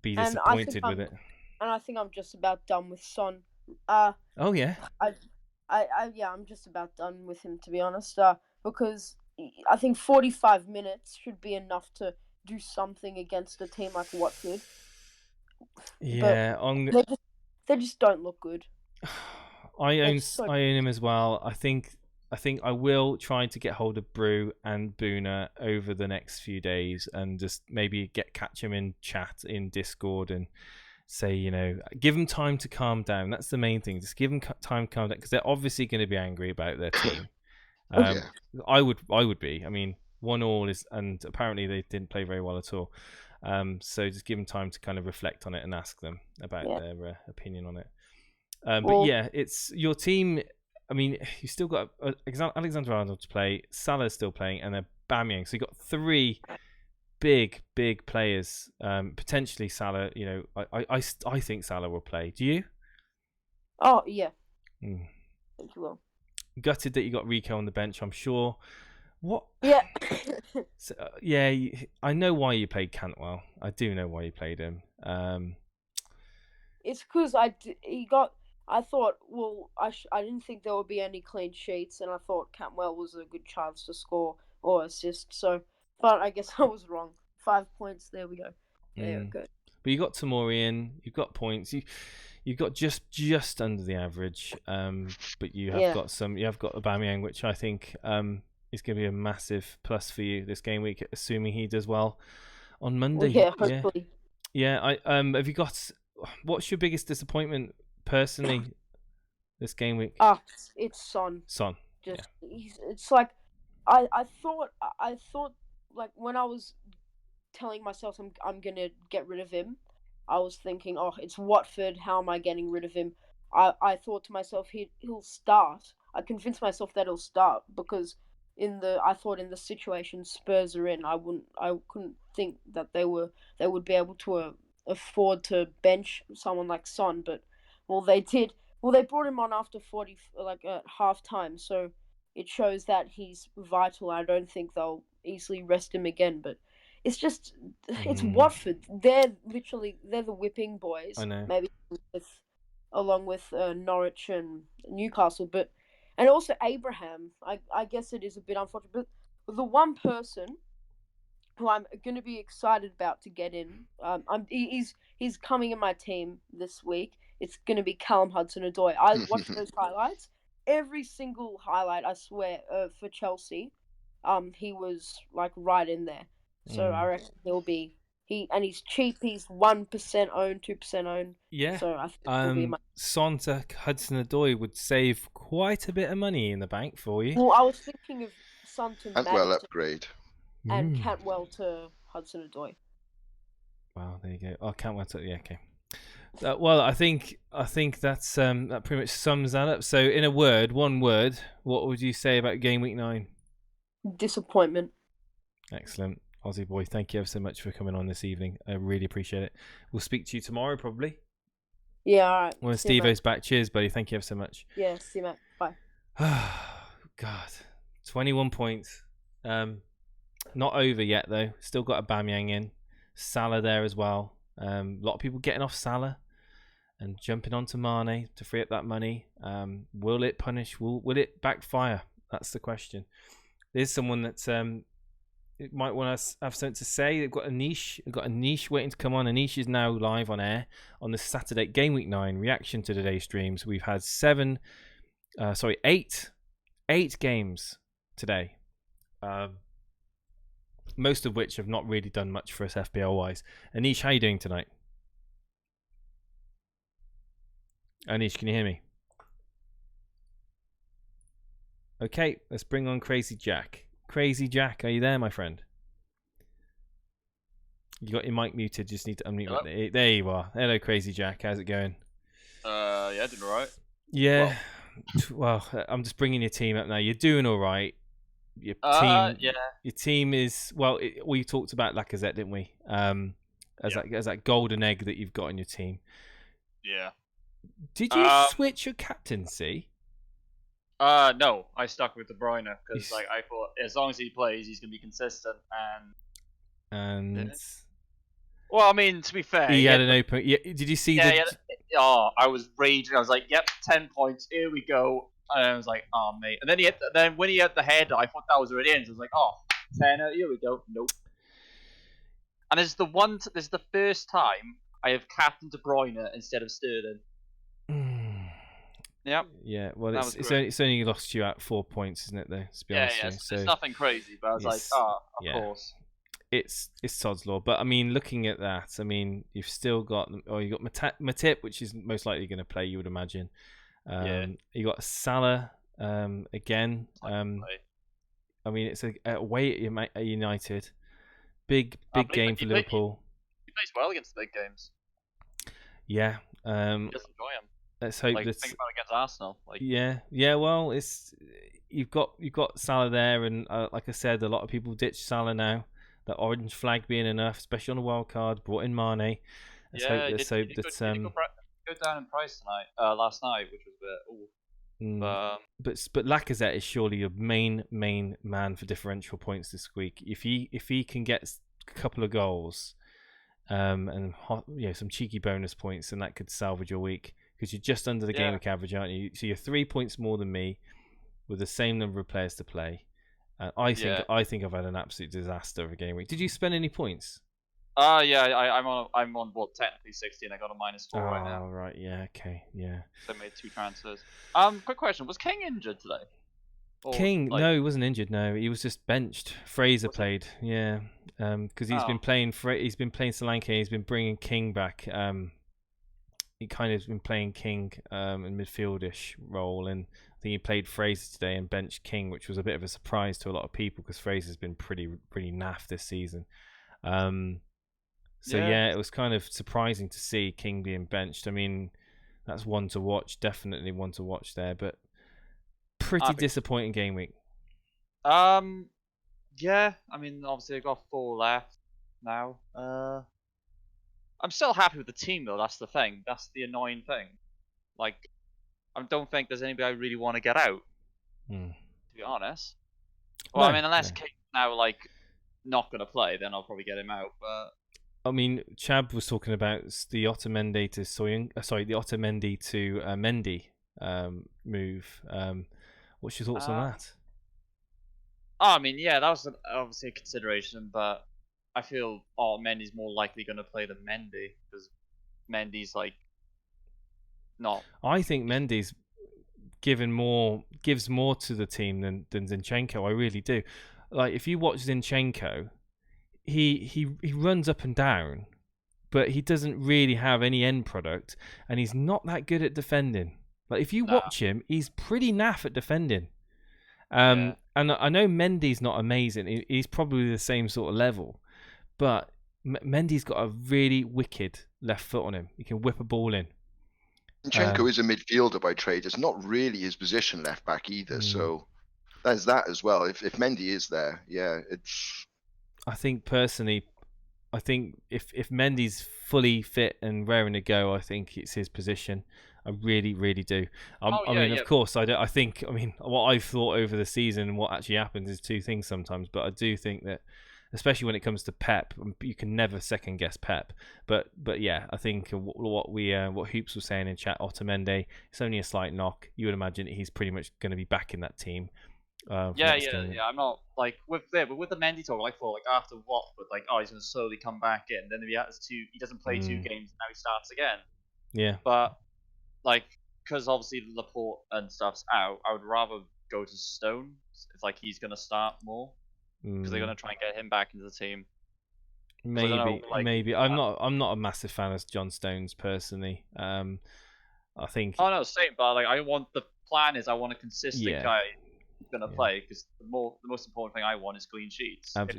be disappointed with it. And I think I'm just about done with Son. Oh yeah. I'm just about done with him, to be honest. Because I think 45 minutes should be enough to do something against a team like Watford. Yeah, they just don't look good. I own him as well. I think I will try to get hold of Brew and Boona over the next few days, and just maybe catch him in chat in Discord and say, give them time to calm down. That's the main thing. Just give them time to calm down, because they're obviously going to be angry about their team. I would be. I mean, 1-1 is, and apparently they didn't play very well at all. So just give them time to kind of reflect on it and ask them about their opinion on it. But yeah, it's your team. I mean, you still got Alexander-Arnold to play. Salah's still playing, and then Aubameyang. So you got 3 big players. Potentially Salah. I think Salah will play. Do you? Oh yeah. I think he will. Gutted that you got Rico on the bench. I'm sure What? Yeah. So, yeah, I know why you played Cantwell. I do know why you played him. It's because I thought, well, I didn't think there would be any clean sheets, and I thought Cantwell was a good chance to score or assist. So, but I guess I was wrong. 5 points. There we go. There we go. But you got Tamori in. You've got points. You've got just under the average. But you have got some. You have got Aubameyang, which I think is going to be a massive plus for you this game week, assuming he does well on Monday. Yeah, hopefully. Yeah. Have you got? What's your biggest disappointment personally this game week? It's Son. Son. It's like I thought like when I was telling myself I'm gonna get rid of him, I was thinking, oh, it's Watford. How am I getting rid of him? I thought to myself he'll start. I convinced myself that he'll start because I thought in the situation Spurs are in, I couldn't think that they would be able to afford to bench someone like Son, but they did. Well, they brought him on after 40, like at half time, so it shows that he's vital. I don't think they'll easily rest him again, but it's just it's Watford. They're the whipping boys. I know. Maybe along with Norwich and Newcastle, and also Abraham. I guess it is a bit unfortunate, but the one person who I'm going to be excited about to get in, he's coming in my team this week. It's going to be Callum Hudson-Odoi. I watched those highlights. Every single highlight, I swear, for Chelsea, he was like right in there. So I reckon he'll be and he's cheap. He's 1% owned, 2% owned. Yeah. So I think he'll be Son to Hudson-Odoi would save quite a bit of money in the bank for you. Well, I was thinking of Son to Cantwell upgrade. And Cantwell to Hudson-Odoi. Wow, there you go. Oh, Cantwell to okay. Well, I think that's that pretty much sums that up. So, in one word, what would you say about Game Week 9? Disappointment. Excellent, Ozzy Boy. Thank you ever so much for coming on this evening. I really appreciate it. We'll speak to you tomorrow, probably. Yeah, all right. When Steve-O's back. Cheers, buddy. Thank you ever so much. Yeah, see you, mate. Bye. God, 21 points. Not over yet though. Still got Aubameyang in. Salah there as well. A lot of people getting off Salah and jumping onto Mane to free up that money. Will it punish? Will it backfire? That's the question. There's someone that it might want to have something to say. They've got Anish waiting to come on. Anish is now live on air on the Saturday Game Week 9 reaction to today's streams. We've had 8 games today. Most of which have not really done much for us FPL wise. Anish, how are you doing tonight? Anish, can you hear me? Okay, let's bring on Crazy Jack. Crazy Jack, are you there, my friend? You got your mic muted, just need to unmute it. There you are. Hello, Crazy Jack. How's it going? Yeah, doing alright. Yeah. Well, I'm just bringing your team up now. You're doing alright. Your team is we talked about Lacazette, didn't we? As that golden egg that you've got in your team. Yeah. Did you switch your captaincy? No, I stuck with De Bruyne because I thought as long as he plays, he's gonna be consistent and. Well, I mean, to be fair, he had an open. Yeah, did you see I was raging. I was like, "Yep, 10 points. Here we go." And I was like, "Oh, mate." And then when he had the header, I thought that was already in. So I was like, "Oh, 10. Here we go." Nope. And this is the first time I have captained De Bruyne instead of Sterling. Yep. Yeah. Well, it's only lost you out 4 points, isn't it? Though, to be honest. Yeah. It's nothing crazy, but I was like, of course. It's Sod's Law, but I mean, looking at that, I mean, you've still got Matip, which is most likely going to play, you would imagine. You got Salah again. I mean, it's away at United, big game for Liverpool. He plays well against the big games. Yeah. He does enjoy him. Let's hope think about against Arsenal. Yeah. Well, you've got Salah there, and like I said, a lot of people ditch Salah now. That orange flag being enough, especially on a wild card, brought in Mane. Let's hope that go down in price last night, which was a bit. But Lacazette is surely your main man for differential points this week. If he can get a couple of goals, and some cheeky bonus points, then that could salvage your week, because you're just under the game week average, aren't you? So you're 3 points more than me, with the same number of players to play. I think I've had an absolute disaster of a game week. Did you spend any points? I'm on what, technically 60, and I got a -4 right now. Oh, right, yeah, okay, yeah. So I made 2 transfers. Quick question: was King injured today? King, no, he wasn't injured. No, he was just benched. Fraser played, because he's been playing. He's been playing Solanke. He's been bringing King back. He kind of been playing King in midfieldish role, and I think he played Fraser today and benched King, which was a bit of a surprise to a lot of people because Fraser's been pretty naff this season. It was kind of surprising to see King being benched. I mean, that's one to watch, definitely one to watch there, but pretty disappointing game week. Yeah, I mean, obviously I've got 4 left now. I'm still happy with the team though. That's the thing. That's the annoying thing. Like, I don't think there's anybody I really want to get out. To be honest. Well, I mean, unless King's now not gonna play, then I'll probably get him out. But I mean, Chap was talking about the Otamendi to Mendy move. What's your thoughts on that? I mean, yeah, that was obviously a consideration, but I feel Mendy's more likely going to play than Mendy, because Mendy's not. I think Mendy's gives more to the team than Zinchenko. I really do. Like, if you watch Zinchenko, he runs up and down, but he doesn't really have any end product, and he's not that good at defending. Like, if you watch him, he's pretty naff at defending. And I know Mendy's not amazing. He's probably the same sort of level. But Mendy's got a really wicked left foot on him. He can whip a ball in. Zinchenko is a midfielder by trade. It's not really his position, left back either. So there's that as well. If Mendy is there, it's... I think personally, if Mendy's fully fit and raring to go, I think it's his position. I really, really do. Of course, I think what I've thought over the season and what actually happens is two things sometimes. But I do think that, especially when it comes to Pep, you can never second guess Pep. But yeah, I think what Hoops was saying in chat, Otamendi, it's only a slight knock. You would imagine he's pretty much going to be back in that team. I'm not with the Mendy talk after Watford, he's going to slowly come back in. Then if he doesn't play 2 games, now he starts again. Yeah, but because obviously Laporte and stuff's out, I would rather go to Stone. It's he's going to start more because they're going to try and get him back into the team. Maybe I'm not a massive fan of John Stones personally. I think. Oh no, same. But I want the plan is I want a consistent guy who's going to play, because the most important thing I want is clean sheets. But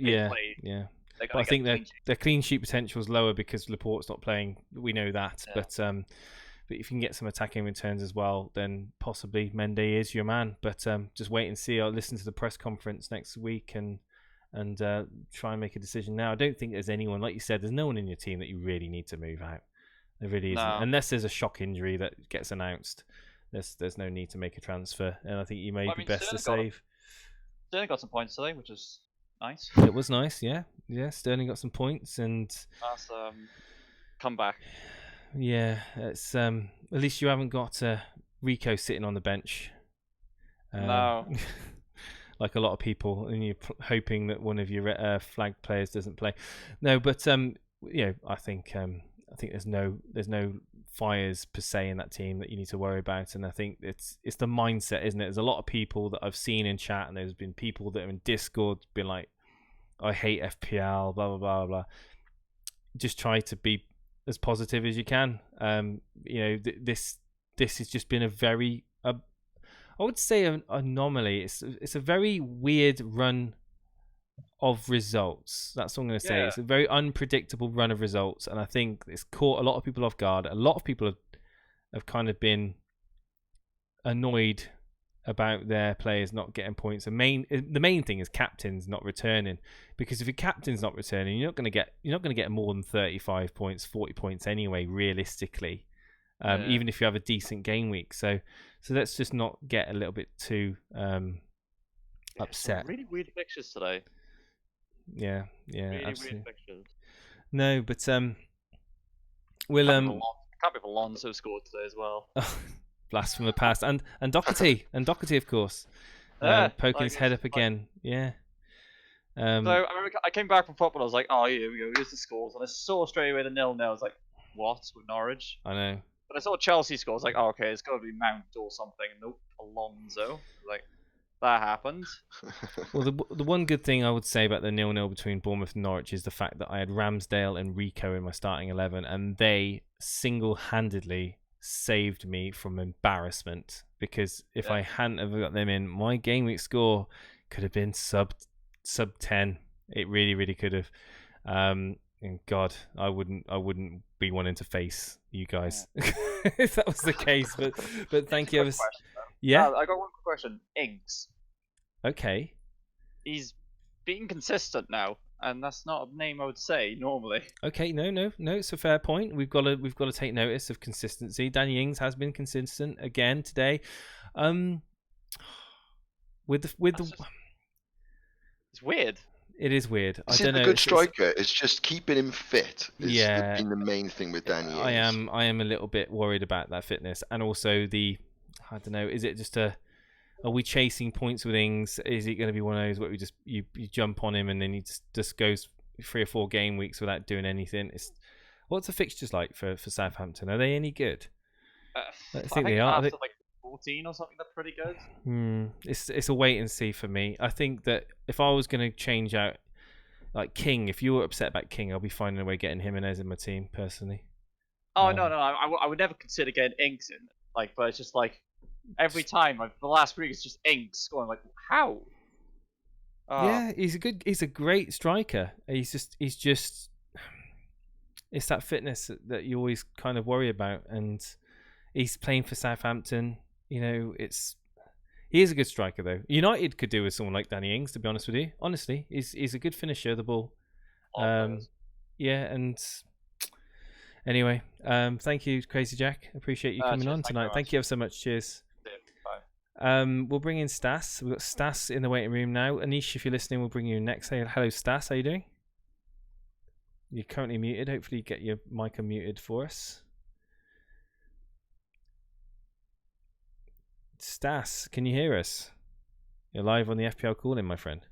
I think their clean sheet potential is lower because Laporte's not playing. We know that, but if you can get some attacking returns as well, then possibly Mendy is your man. But just wait and see. I'll listen to the press conference next week and try and make a decision now. I don't think there's anyone, like you said, there's no one in your team that you really need to move out. There really isn't. Unless there's a shock injury that gets announced. There's no need to make a transfer, and I think you may be best to save. Sterling got some points today, which is nice. It was nice, yeah. Sterling got some points, and that's comeback. Yeah, it's at least you haven't got Rico sitting on the bench. No. Like a lot of people, and you're hoping that one of your flag players doesn't play. No, but I think there's no fires per se in that team that you need to worry about, and I think it's the mindset, isn't it? There's a lot of people that I've seen in chat, and there's been people that are in Discord been like, I hate FPL, blah blah blah blah. Just try to be as positive as you can. This has just been a very I would say an anomaly. It's a very weird run of results. That's what I'm going to say. Yeah. It's a very unpredictable run of results, and I think it's caught a lot of people off guard. A lot of people have kind of been annoyed about their players not getting points. The main thing is captains not returning, because if your captain's not returning, you're not going to get more than 35 points, 40 points anyway, realistically. Even if you have a decent game week. So So let's just not get a little bit too upset. Really weird fixtures today. Yeah, Really absolutely. weird fixtures. No, but we'll Can't believe Alonso scored today as well. blast from the past, and Doherty, of course, poking his head up again. Yeah. So I remember I came back from football. I was like, "Oh, here we go. Here's the scores." And I saw straight away the 0-0. I was like, "What with Norwich?" I know. But I saw Chelsea score. I was like, "Oh, okay, it's got to be Mount or something." Nope, Alonso. Like that happened. Well, the one good thing I would say about the 0-0 between Bournemouth and Norwich is the fact that I had Ramsdale and Rico in my starting 11, and they single-handedly saved me from embarrassment. Because if I hadn't have got them in, my game week score could have been sub 10. It really could have. And God, I wouldn't be wanting to face you guys if that was the case. But thank you. Yeah. I got one quick question. Inks. Okay. He's being consistent now, and that's not a name I would say normally. Okay, no, it's a fair point. We've got to take notice of consistency. Danny Ings has been consistent again today. It's weird. It is weird. He's I don't know. A good striker. It's just keeping him fit. Yeah, been the main thing with Danny Ings. I am a little bit worried about that fitness, and also I don't know. Is it just are we chasing points with Ings? Is it going to be one of those where we just you jump on him and then he just goes 3 or 4 game weeks without doing anything? What's the fixtures like for Southampton? Are they any good? I think they are. After like 14 or something, they're pretty good. It's a wait and see for me. I think that if I was going to change out like King, if you were upset about King, I'll be finding a way getting Jimenez in my team personally. Oh no, I would never consider getting Inks in. Like, but it's just like every time, like the last week, it's just Inks going. Like, how? Yeah, he's a great striker. He's just it's that fitness that you always kind of worry about, and he's playing for Southampton. You know, he is a good striker though. United could do with someone like Danny Ings, to be honest with you. Honestly, he's a good finisher of the ball. Yeah, and anyway, thank you, Crazy Jack. Appreciate you coming on tonight. Thank you ever so much. Cheers. Bye. We'll bring in Stas. We've got Stas in the waiting room now. Anish, if you're listening, we'll bring you in next. Say hello, Stas. How you doing? You're currently muted. Hopefully, you get your mic unmuted for us. Stas, can you hear us? You're live on the FPL Call in, my friend.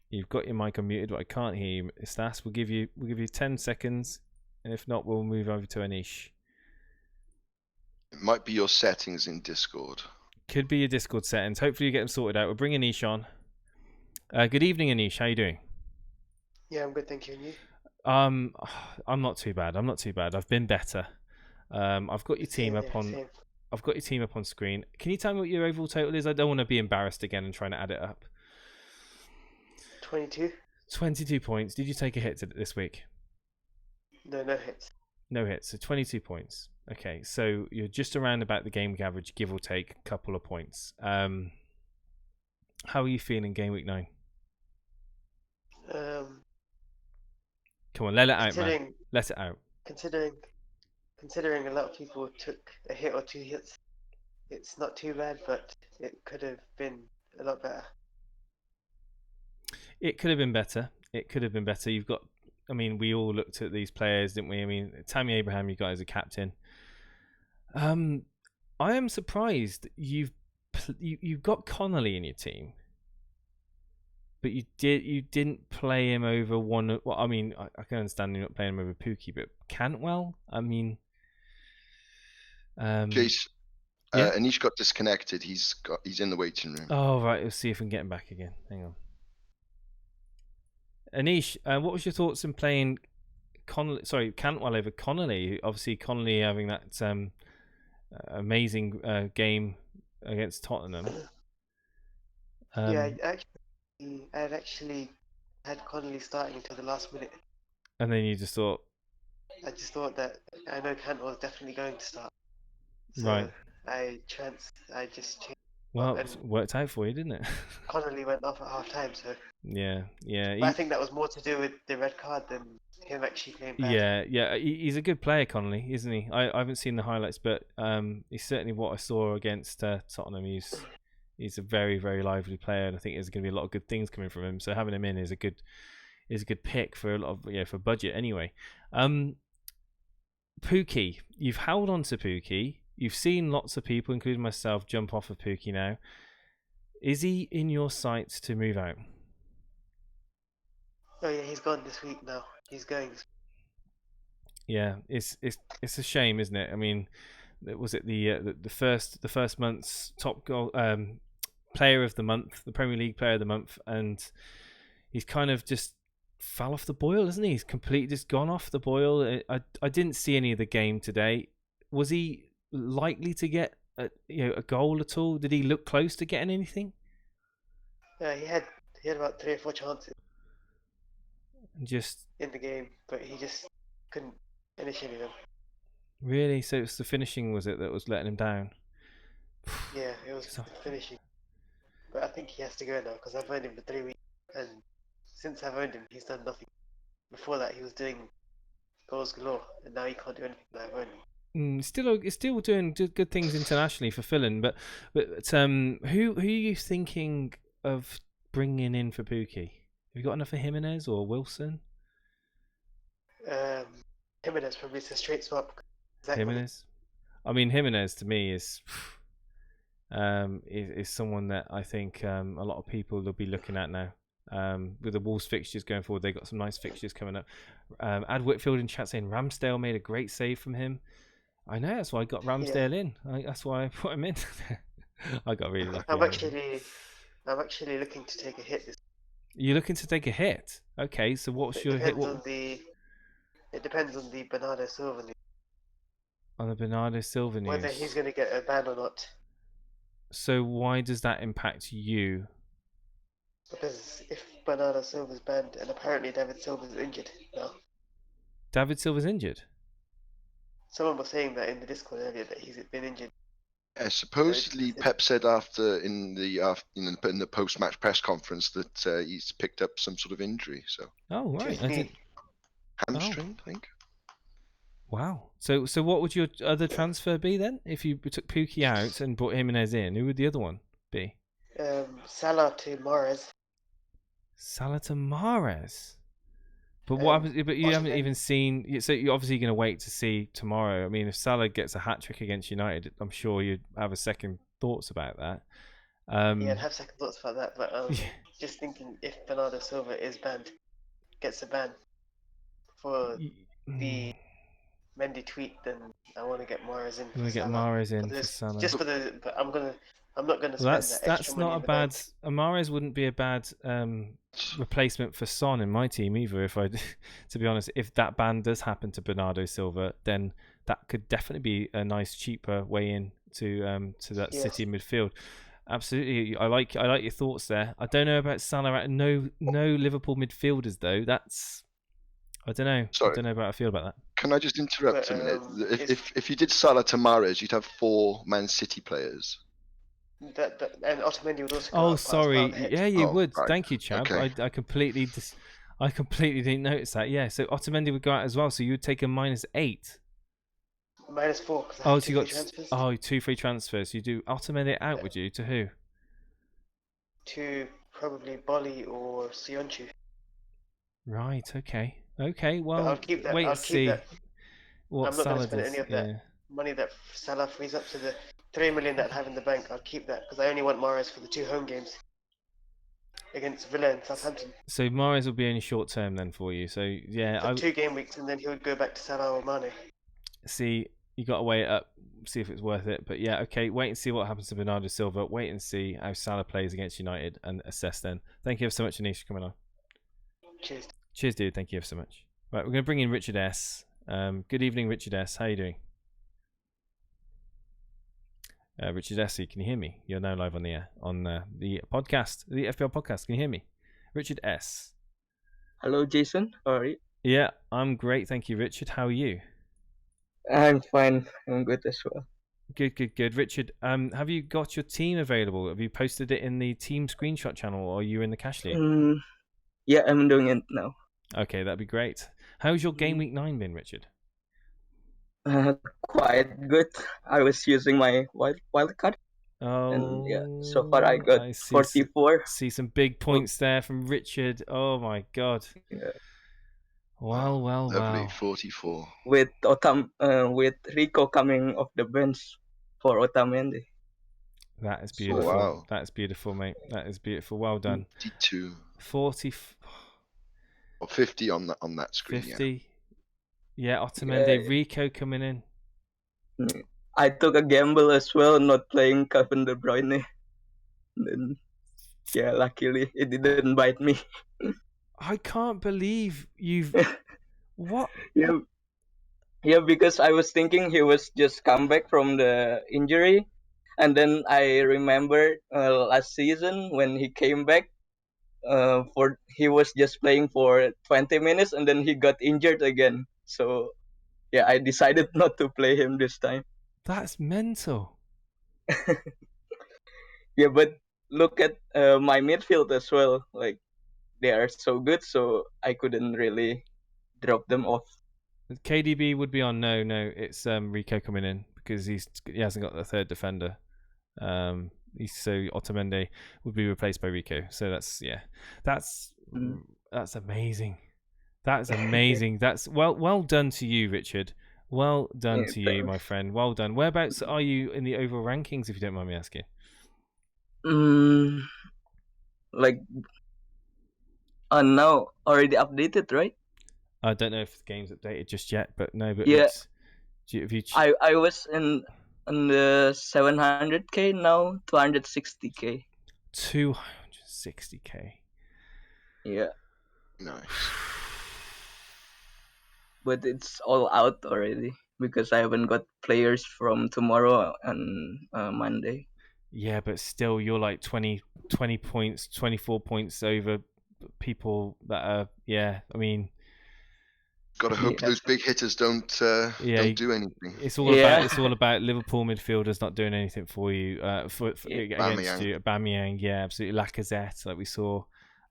You've got your mic unmuted, but I can't hear you, Stas. We'll give you 10 seconds, and if not, we'll move over to Anish. It might be your settings in Discord. Could be your Discord settings. Hopefully, you get them sorted out. We'll bring Anish on. Good evening, Anish. How you doing? Yeah, I'm good, thank you. And you? I'm not too bad. I've been better. I've got your team up on. Same. I've got your team up on screen. Can you tell me what your overall total is? I don't want to be embarrassed again and trying to add it up. 22. 22 points. Did you take a hit this week? No hits. No hits. So 22 points. Okay, so you're just around about the game week average, give or take a couple of points. How are you feeling game week 9? Come on, let it out, man. Let it out. Considering a lot of people took a hit or 2 hits, it's not too bad, but it could have been a lot better. It could have been better. You've got, I mean, we all looked at these players, didn't we? I mean, Tammy Abraham, you got as a captain. I am surprised you've got Connolly in your team, but you didn't play him over one. Well, I mean, I can understand you're not playing him over Pookie, but Cantwell. I mean, Jace, yeah? Anish got disconnected. He's in the waiting room. Oh right, we'll see if we can get him back again. Hang on. Anish, what was your thoughts in playing Cantwell over Connolly? Obviously, Connolly having that amazing game against Tottenham. Yeah, I'd actually had Connolly starting until the last minute. And then you just thought... I just thought that I know Cantwell was definitely going to start. So right. I just changed. Well, it worked out for you, didn't it? Connolly went off at half time, so... Yeah. But I think that was more to do with the red card than him actually playing bad. Yeah. He's a good player, Connolly, isn't he? I haven't seen the highlights, but he's certainly what I saw against Tottenham. He's a very, very lively player, and I think there's going to be a lot of good things coming from him. So having him in is a good pick for a lot of for budget anyway. Pookie, you've held on to Pookie. You've seen lots of people, including myself, jump off of Pookie now. Is he in your sights to move out? Oh yeah, he's gone this week now. He's going. Yeah, it's a shame, isn't it? I mean, was it the first month's top goal player of the month, the Premier League player of the month, and he's kind of just fell off the boil, isn't he? He's completely just gone off the boil. I didn't see any of the game today. Was he likely to get a goal at all? Did he look close to getting anything? He had about 3 or 4 chances Just in the game, but he just couldn't finish any of them. Really? So it's the finishing, was it, that was letting him down? Yeah, it was the finishing. But I think he has to go now because I've owned him for 3 weeks, and since I've owned him, he's done nothing. Before that, he was doing goals galore, and now he can't do anything that I've owned him. Still doing good things internationally for Fulham, but who are you thinking of bringing in for Pookie? Have you got enough for Jimenez or Wilson? Jimenez probably is a straight swap. Jimenez. I mean, Jimenez to me is someone that I think a lot of people will be looking at now. With the Wolves fixtures going forward, they got some nice fixtures coming up. Ad Whitfield in chat saying Ramsdale made a great save from him. I know, that's why I got Ramsdale in. That's why I put him in. I got really lucky. I'm actually looking to take a hit. You're looking to take a hit? Okay, so what's your hit? It depends on the Bernardo Silva news. On the Bernardo Silva news. Whether he's going to get a ban or not. So why does that impact you? Because if Bernardo Silva's banned, and apparently David Silva's injured now. David Silva's injured? Someone was saying that in the Discord earlier that he's been injured. Yeah, supposedly Pep said in the post-match press conference that he's picked up some sort of injury. So. Oh right, hamstring, I think. Wow. So what would your other transfer be then? If you took Pookie out and brought Jimenez in, who would the other one be? Salah to Mahrez. Salah to Mahrez. But what happens? But you haven't even seen. So you're obviously going to wait to see tomorrow. I mean, if Salah gets a hat trick against United, I'm sure you'd have a second thoughts about that. Yeah, I'd have second thoughts about that. But just thinking, if Bernardo Silva is banned, gets a ban for the Mendy tweet, then I want to get Mahrez in. You want to get Mahrez in for Salah? Just for the, but I'm not going to spend that extra that's money not a bad. Mahrez wouldn't be a bad replacement for Son in my team either. If I, to be honest, if that ban does happen to Bernardo Silva, then that could definitely be a nice cheaper way in to that City midfield. Absolutely, I like your thoughts there. I don't know about Salah. No Liverpool midfielders though. That's I don't know. Sorry. I don't know about how I feel about that. Can I just interrupt a minute? If you did Salah to Mahrez, you'd have 4 Man City players. And Otamendi would also. Oh, sorry. Yeah, you would. Right. Thank you, Chap. Okay. I completely didn't notice that. Yeah, so Otamendi would go out as well. So you would take a -8. -4. Oh, so you got 2 free transfers. You do Otamendi out, would you? To who? To probably Bolly or Sionchu. Right. Okay. Okay. Well, I'll keep that. wait and see what I'm not going Salah to spend does. any of that money that Salah frees up to the 3 million that I have in the bank. I'll keep that because I only want Mahrez for the 2 home games against Villa and Southampton. So Mahrez will be only short term then for you. So yeah, 2 game weeks, and then he would go back to Salah or Mane. See, you got to weigh it up, see if it's worth it. But yeah, okay, wait and see what happens to Bernardo Silva. Wait and see how Salah plays against United and assess then. Thank you so much, Anish, for coming on. Cheers. Cheers, dude. Thank you so much. Right, we're going to bring in Richard S. Good evening, Richard S. How are you doing? Richard S. Can you hear me? You're now live on the air on the podcast, the FPL podcast. Can you hear me? Richard S. Hello, Jason. How are you? Yeah, I'm great. Thank you, Richard. How are you? I'm fine. I'm good as well. Good. Richard, have you got your team available? Have you posted it in the team screenshot channel, or are you in the cash league? Yeah, I'm doing it now. Okay, that'd be great. How's your game week 9 been, Richard? Quite good. I was using my wild card. And yeah, so far I got 44. See some big points there from Richard. Oh my god. Yeah. Well. Lovely, 44. With Rico coming off the bench for Otamendi. That is beautiful. Oh, wow. That is beautiful, mate. That is beautiful. Well done. 52. 40. Or 50 on that screen. 50. Yeah, Otamendi, Yeah. Rico coming in. I took a gamble as well, not playing Kevin De Bruyne. Then, yeah, luckily it didn't bite me. I can't believe you've. What? Yeah, because I was thinking he was just come back from the injury, and then I remembered last season when he came back. He was just playing for 20 minutes and then he got injured again. So yeah, I decided not to play him this time. That's mental. Yeah, but look at my midfield as well. Like they are so good, so I couldn't really drop them off. KDB would be on no. It's Rico coming in because he hasn't got the third defender. So Otamendi would be replaced by Rico. So that's amazing. That's amazing. That's well done to you, Richard. Well done to you, my friend. Well done. Whereabouts are you in the overall rankings, if you don't mind me asking? Like now already updated, right? I don't know if the game's updated just yet, but no. But yeah, I was in the 700k now, 260k. 260k. Yeah. Nice. But it's all out already because I haven't got players from tomorrow and Monday. Yeah, but still, you're like 20 points, 24 points over people that are. Yeah, I mean, got to hope those big hitters don't do anything. It's all about Liverpool midfielders not doing anything for you. Against you, Aubameyang, yeah, absolutely. Lacazette, like we saw.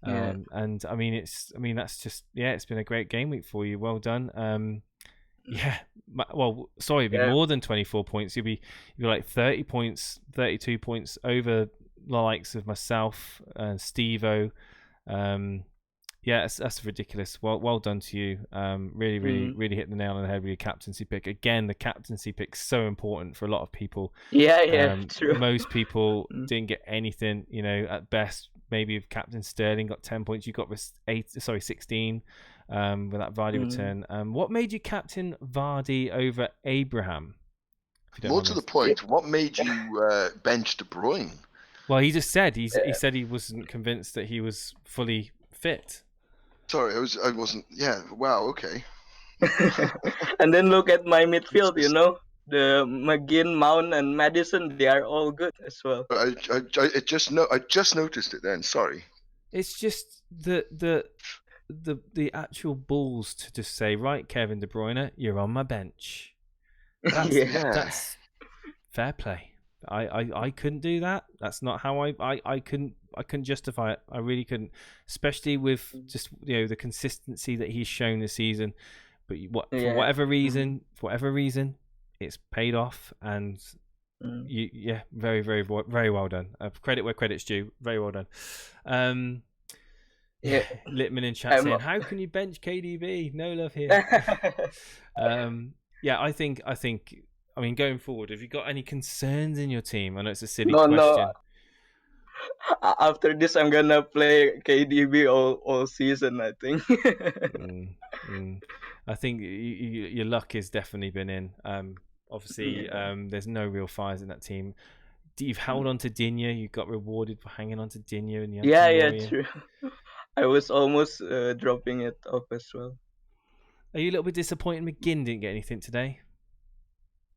And I mean, it's been a great game week for you. Well done. Yeah. Well, sorry, it'd be more than 24 points. You'd be like 30 points, 32 points over the likes of myself and Steve-O. Yeah, that's ridiculous. Well done to you. Really hit the nail on the head with your captaincy pick. Again, the captaincy pick's so important for a lot of people. Yeah, true. Most people didn't get anything. At best, maybe if Captain Sterling got 10 points, you got 16 with that Vardy return. What made you captain Vardy over Abraham? More to the point, what made you bench De Bruyne? Well, he just said he said he wasn't convinced that he was fully fit. Sorry, I wasn't. Yeah, wow, okay. And then look at my midfield. The McGinn, Mount, and Madison. They are all good as well. I just noticed it then. Sorry. It's just the actual balls to just say, right, Kevin De Bruyne, you're on my bench. That's fair play. I couldn't do that. That's not how I couldn't justify it. I really couldn't, especially with just the consistency that he's shown this season. But for whatever reason, it's paid off, and very, very, very well done. Credit where credit's due. Very well done. Littman in chat saying, "How can you bench KDB? No love here." I think. I mean, going forward, have you got any concerns in your team? I know it's a silly question. No. After this, I'm gonna play KDB all season, I think. I think your luck has definitely been in. Obviously, there's no real fires in that team. You've held on to Digne. You got rewarded for hanging on to Digne. And true. I was almost dropping it off as well. Are you a little bit disappointed McGinn didn't get anything today?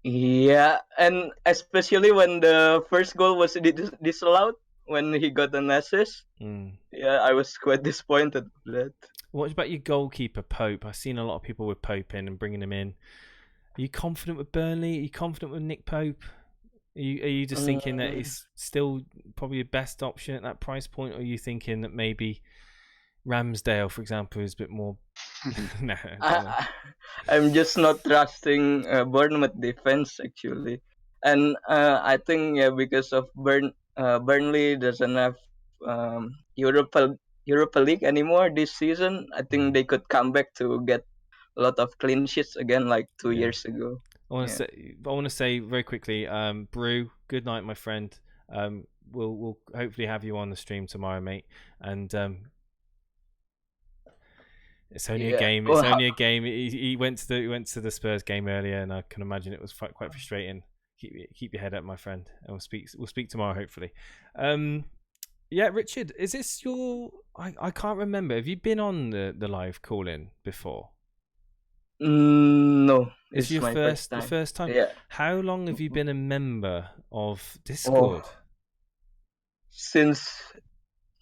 Yeah, and especially when the first goal was disallowed, when he got an assist. Yeah, I was quite disappointed with that. What about your goalkeeper, Pope? I've seen a lot of people with Pope in and bringing him in. Are you confident with Burnley? Are you confident with Nick Pope? Are you just thinking that it's still probably your best option at that price point? Or are you thinking that maybe Ramsdale, for example, is a bit more. No, I'm just not trusting Bournemouth defense actually, and I think because of Burnley doesn't have Europa League anymore this season. I think they could come back to get a lot of clean sheets again, like 2 years ago. I want to say very quickly, Brew, good night, my friend. We'll hopefully have you on the stream tomorrow, mate. And it's only a game. It's only a game. He went to the Spurs game earlier, and I can imagine it was quite frustrating. Keep your head up, my friend, and we'll speak tomorrow, hopefully. Yeah, Richard, is this your? I can't remember. Have you been on the live call-in before? No, It's your my first time. The first time. Yeah. How long have you been a member of Discord? Since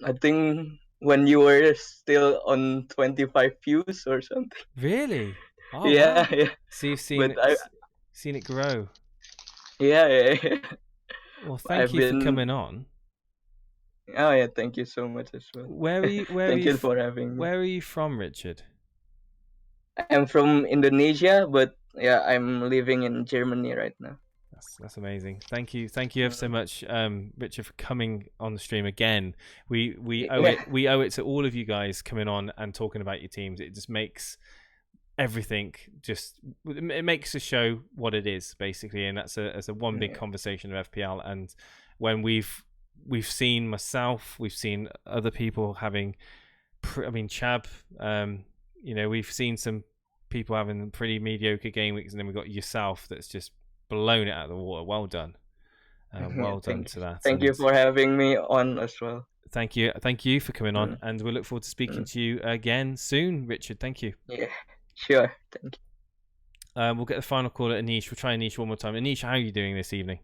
I think when you were still on 25 views or something. Really? Oh, yeah, wow. yeah. So you've seen it grow. Yeah. Well, thank you for coming on. Oh yeah, thank you so much as well. Where are you? Thank you for having me. Where are you from, Richard? I'm from Indonesia, but yeah, I'm living in Germany right now. That's amazing. Thank you ever so much, Richard, for coming on the stream again. We owe it to all of you guys coming on and talking about your teams. It just makes everything it makes the show what it is basically, and that's a one big conversation of FPL. And when we've seen myself, we've seen other people having, Chap, we've seen some people having pretty mediocre game weeks, and then we've got yourself that's just blown it out of the water. Well done. Well done to that. Thank you for having me on as well. Thank you for coming on, and we look forward to speaking to you again soon, Richard. Thank you. Yeah, sure. Thank you. We'll get the final call at Anish. We'll try Anish one more time. Anish, how are you doing this evening?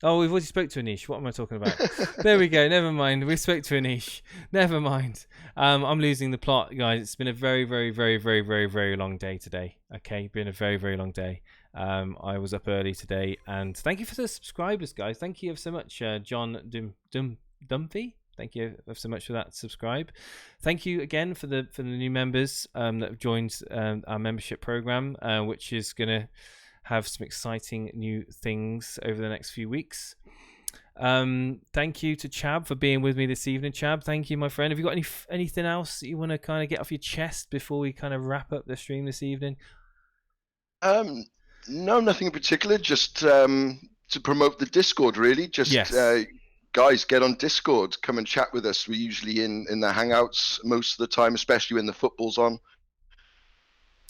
Oh, we've already spoke to Anish. What am I talking about? There we go. Never mind. We spoke to Anish. Never mind. I'm losing the plot, guys. It's been a very, very, very, very, very, very long day today. Okay, been a very, very long day. I was up early today, and thank you for the subscribers, guys. Thank you ever so much, John Dumphy. Thank you ever so much for that subscribe. Thank you again for the new members that have joined our membership program, which is gonna have some exciting new things over the next few weeks. Thank you to Chab for being with me this evening. Chab, thank you, my friend. Have you got anything else that you want to kind of get off your chest before we kind of wrap up the stream this evening? No, nothing in particular. Just to promote the Discord, really. Just guys, get on Discord. Come and chat with us. We're usually in the Hangouts most of the time, especially when the football's on.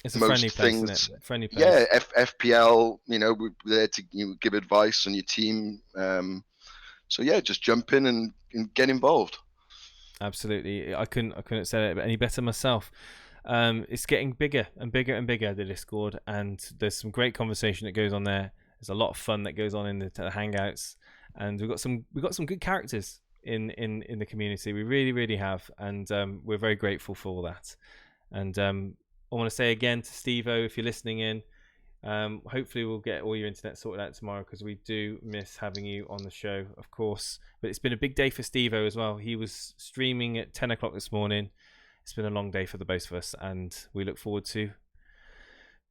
It's a friendly place, isn't it? Friendly place. Yeah, FPL, we're there to give advice on your team. So yeah, just jump in and get involved. Absolutely. I couldn't have said it any better myself. It's getting bigger and bigger and bigger, the Discord, and there's some great conversation that goes on there. There's a lot of fun that goes on in the Hangouts, and we've got some good characters in the community. We really, really have, and we're very grateful for all that. And I want to say again to Steve-O, if you're listening in, hopefully we'll get all your internet sorted out tomorrow, because we do miss having you on the show, of course. But it's been a big day for Steve-O as well. He was streaming at 10 o'clock this morning. It's been a long day for the both of us, and we look forward to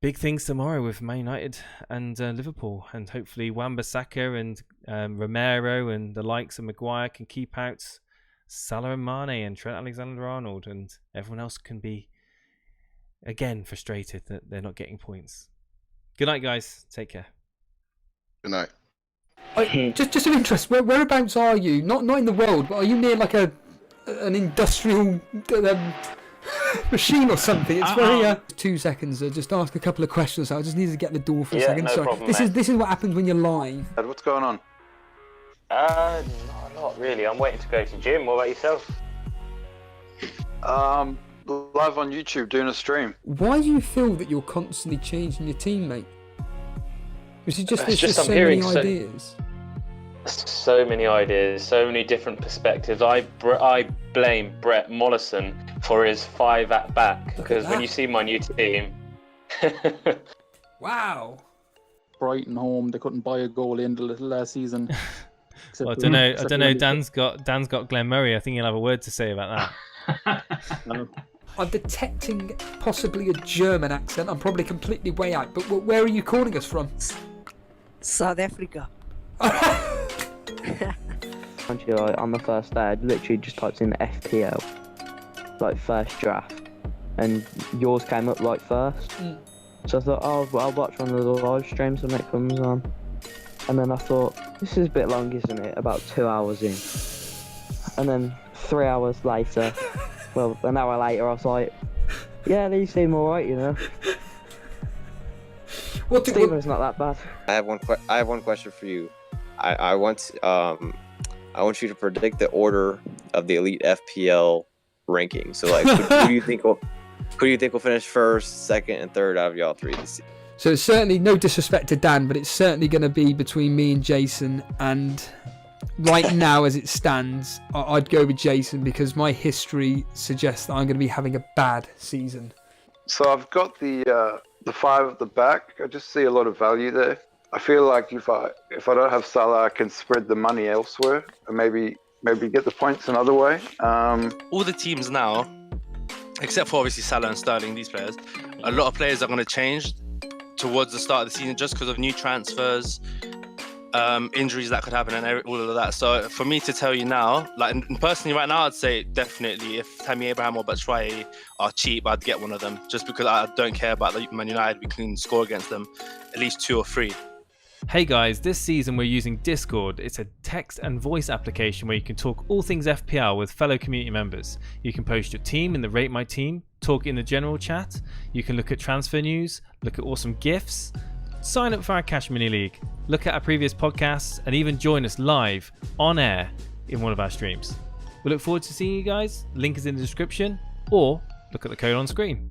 big things tomorrow with Man United and Liverpool, and hopefully Wan-Bissaka and Romero and the likes of Maguire can keep out Salah and Mane and Trent Alexander-Arnold, and everyone else can be again frustrated that they're not getting points. Good night, guys. Take care. Good night. Just of interest, whereabouts are you? Not in the world, but are you near like an industrial machine or something? It's very 2 seconds. Just ask a couple of questions. I just need to get the door for a second. No Sorry. problem, This is what happens when you're live. What's going on? Not a lot really. I'm waiting to go to gym. What about yourself? Live on YouTube doing a stream. Why do you feel that you're constantly changing your teammate? Is it just there's just so many ideas? So many ideas, so many different perspectives. I blame Brett Mollison for his 5 at back, because when you see my new team, wow. Brighton home, they couldn't buy a goal in the last season. Well, I don't know. Dan's got Glenn Murray. I think he'll have a word to say about that. I'm detecting possibly a German accent. I'm probably completely way out. But where are you calling us from? South Africa. On the first day, I literally just typed in FPL, like first draft, and yours came up like first. So I thought, oh, I'll watch one of the live streams when it comes on. And then I thought, this is a bit long, isn't it? About 2 hours in. And then 3 hours later, well, an hour later, I was like, yeah, these seem alright, you know. Steven's not that bad. I have one question for you. I want you to predict the order of the Elite FPL ranking. So, like, who do you think will finish first, second, and third out of y'all three this season? So it's certainly no disrespect to Dan, but it's certainly going to be between me and Jason. And right now, as it stands, I'd go with Jason because my history suggests that I'm going to be having a bad season. So I've got the 5 at the back. I just see a lot of value there. I feel like if I don't have Salah, I can spread the money elsewhere and maybe get the points another way. All the teams now, except for obviously Salah and Sterling, these players, a lot of players are going to change towards the start of the season just because of new transfers, injuries that could happen, and all of that. So for me to tell you now, like personally right now, I'd say definitely if Tammy Abraham or Batshuayi are cheap, I'd get one of them just because I don't care about the Man United. We can score against them at least 2 or 3. Hey guys, this season we're using Discord. It's a text and voice application where you can talk all things FPL with fellow community members. You can post your team in the Rate My Team, talk in the general chat, you can look at transfer news, look at awesome GIFs, sign up for our Cash Mini League, look at our previous podcasts, and even join us live on air in one of our streams. We look forward to seeing you guys. Link is in the description, or look at the code on screen.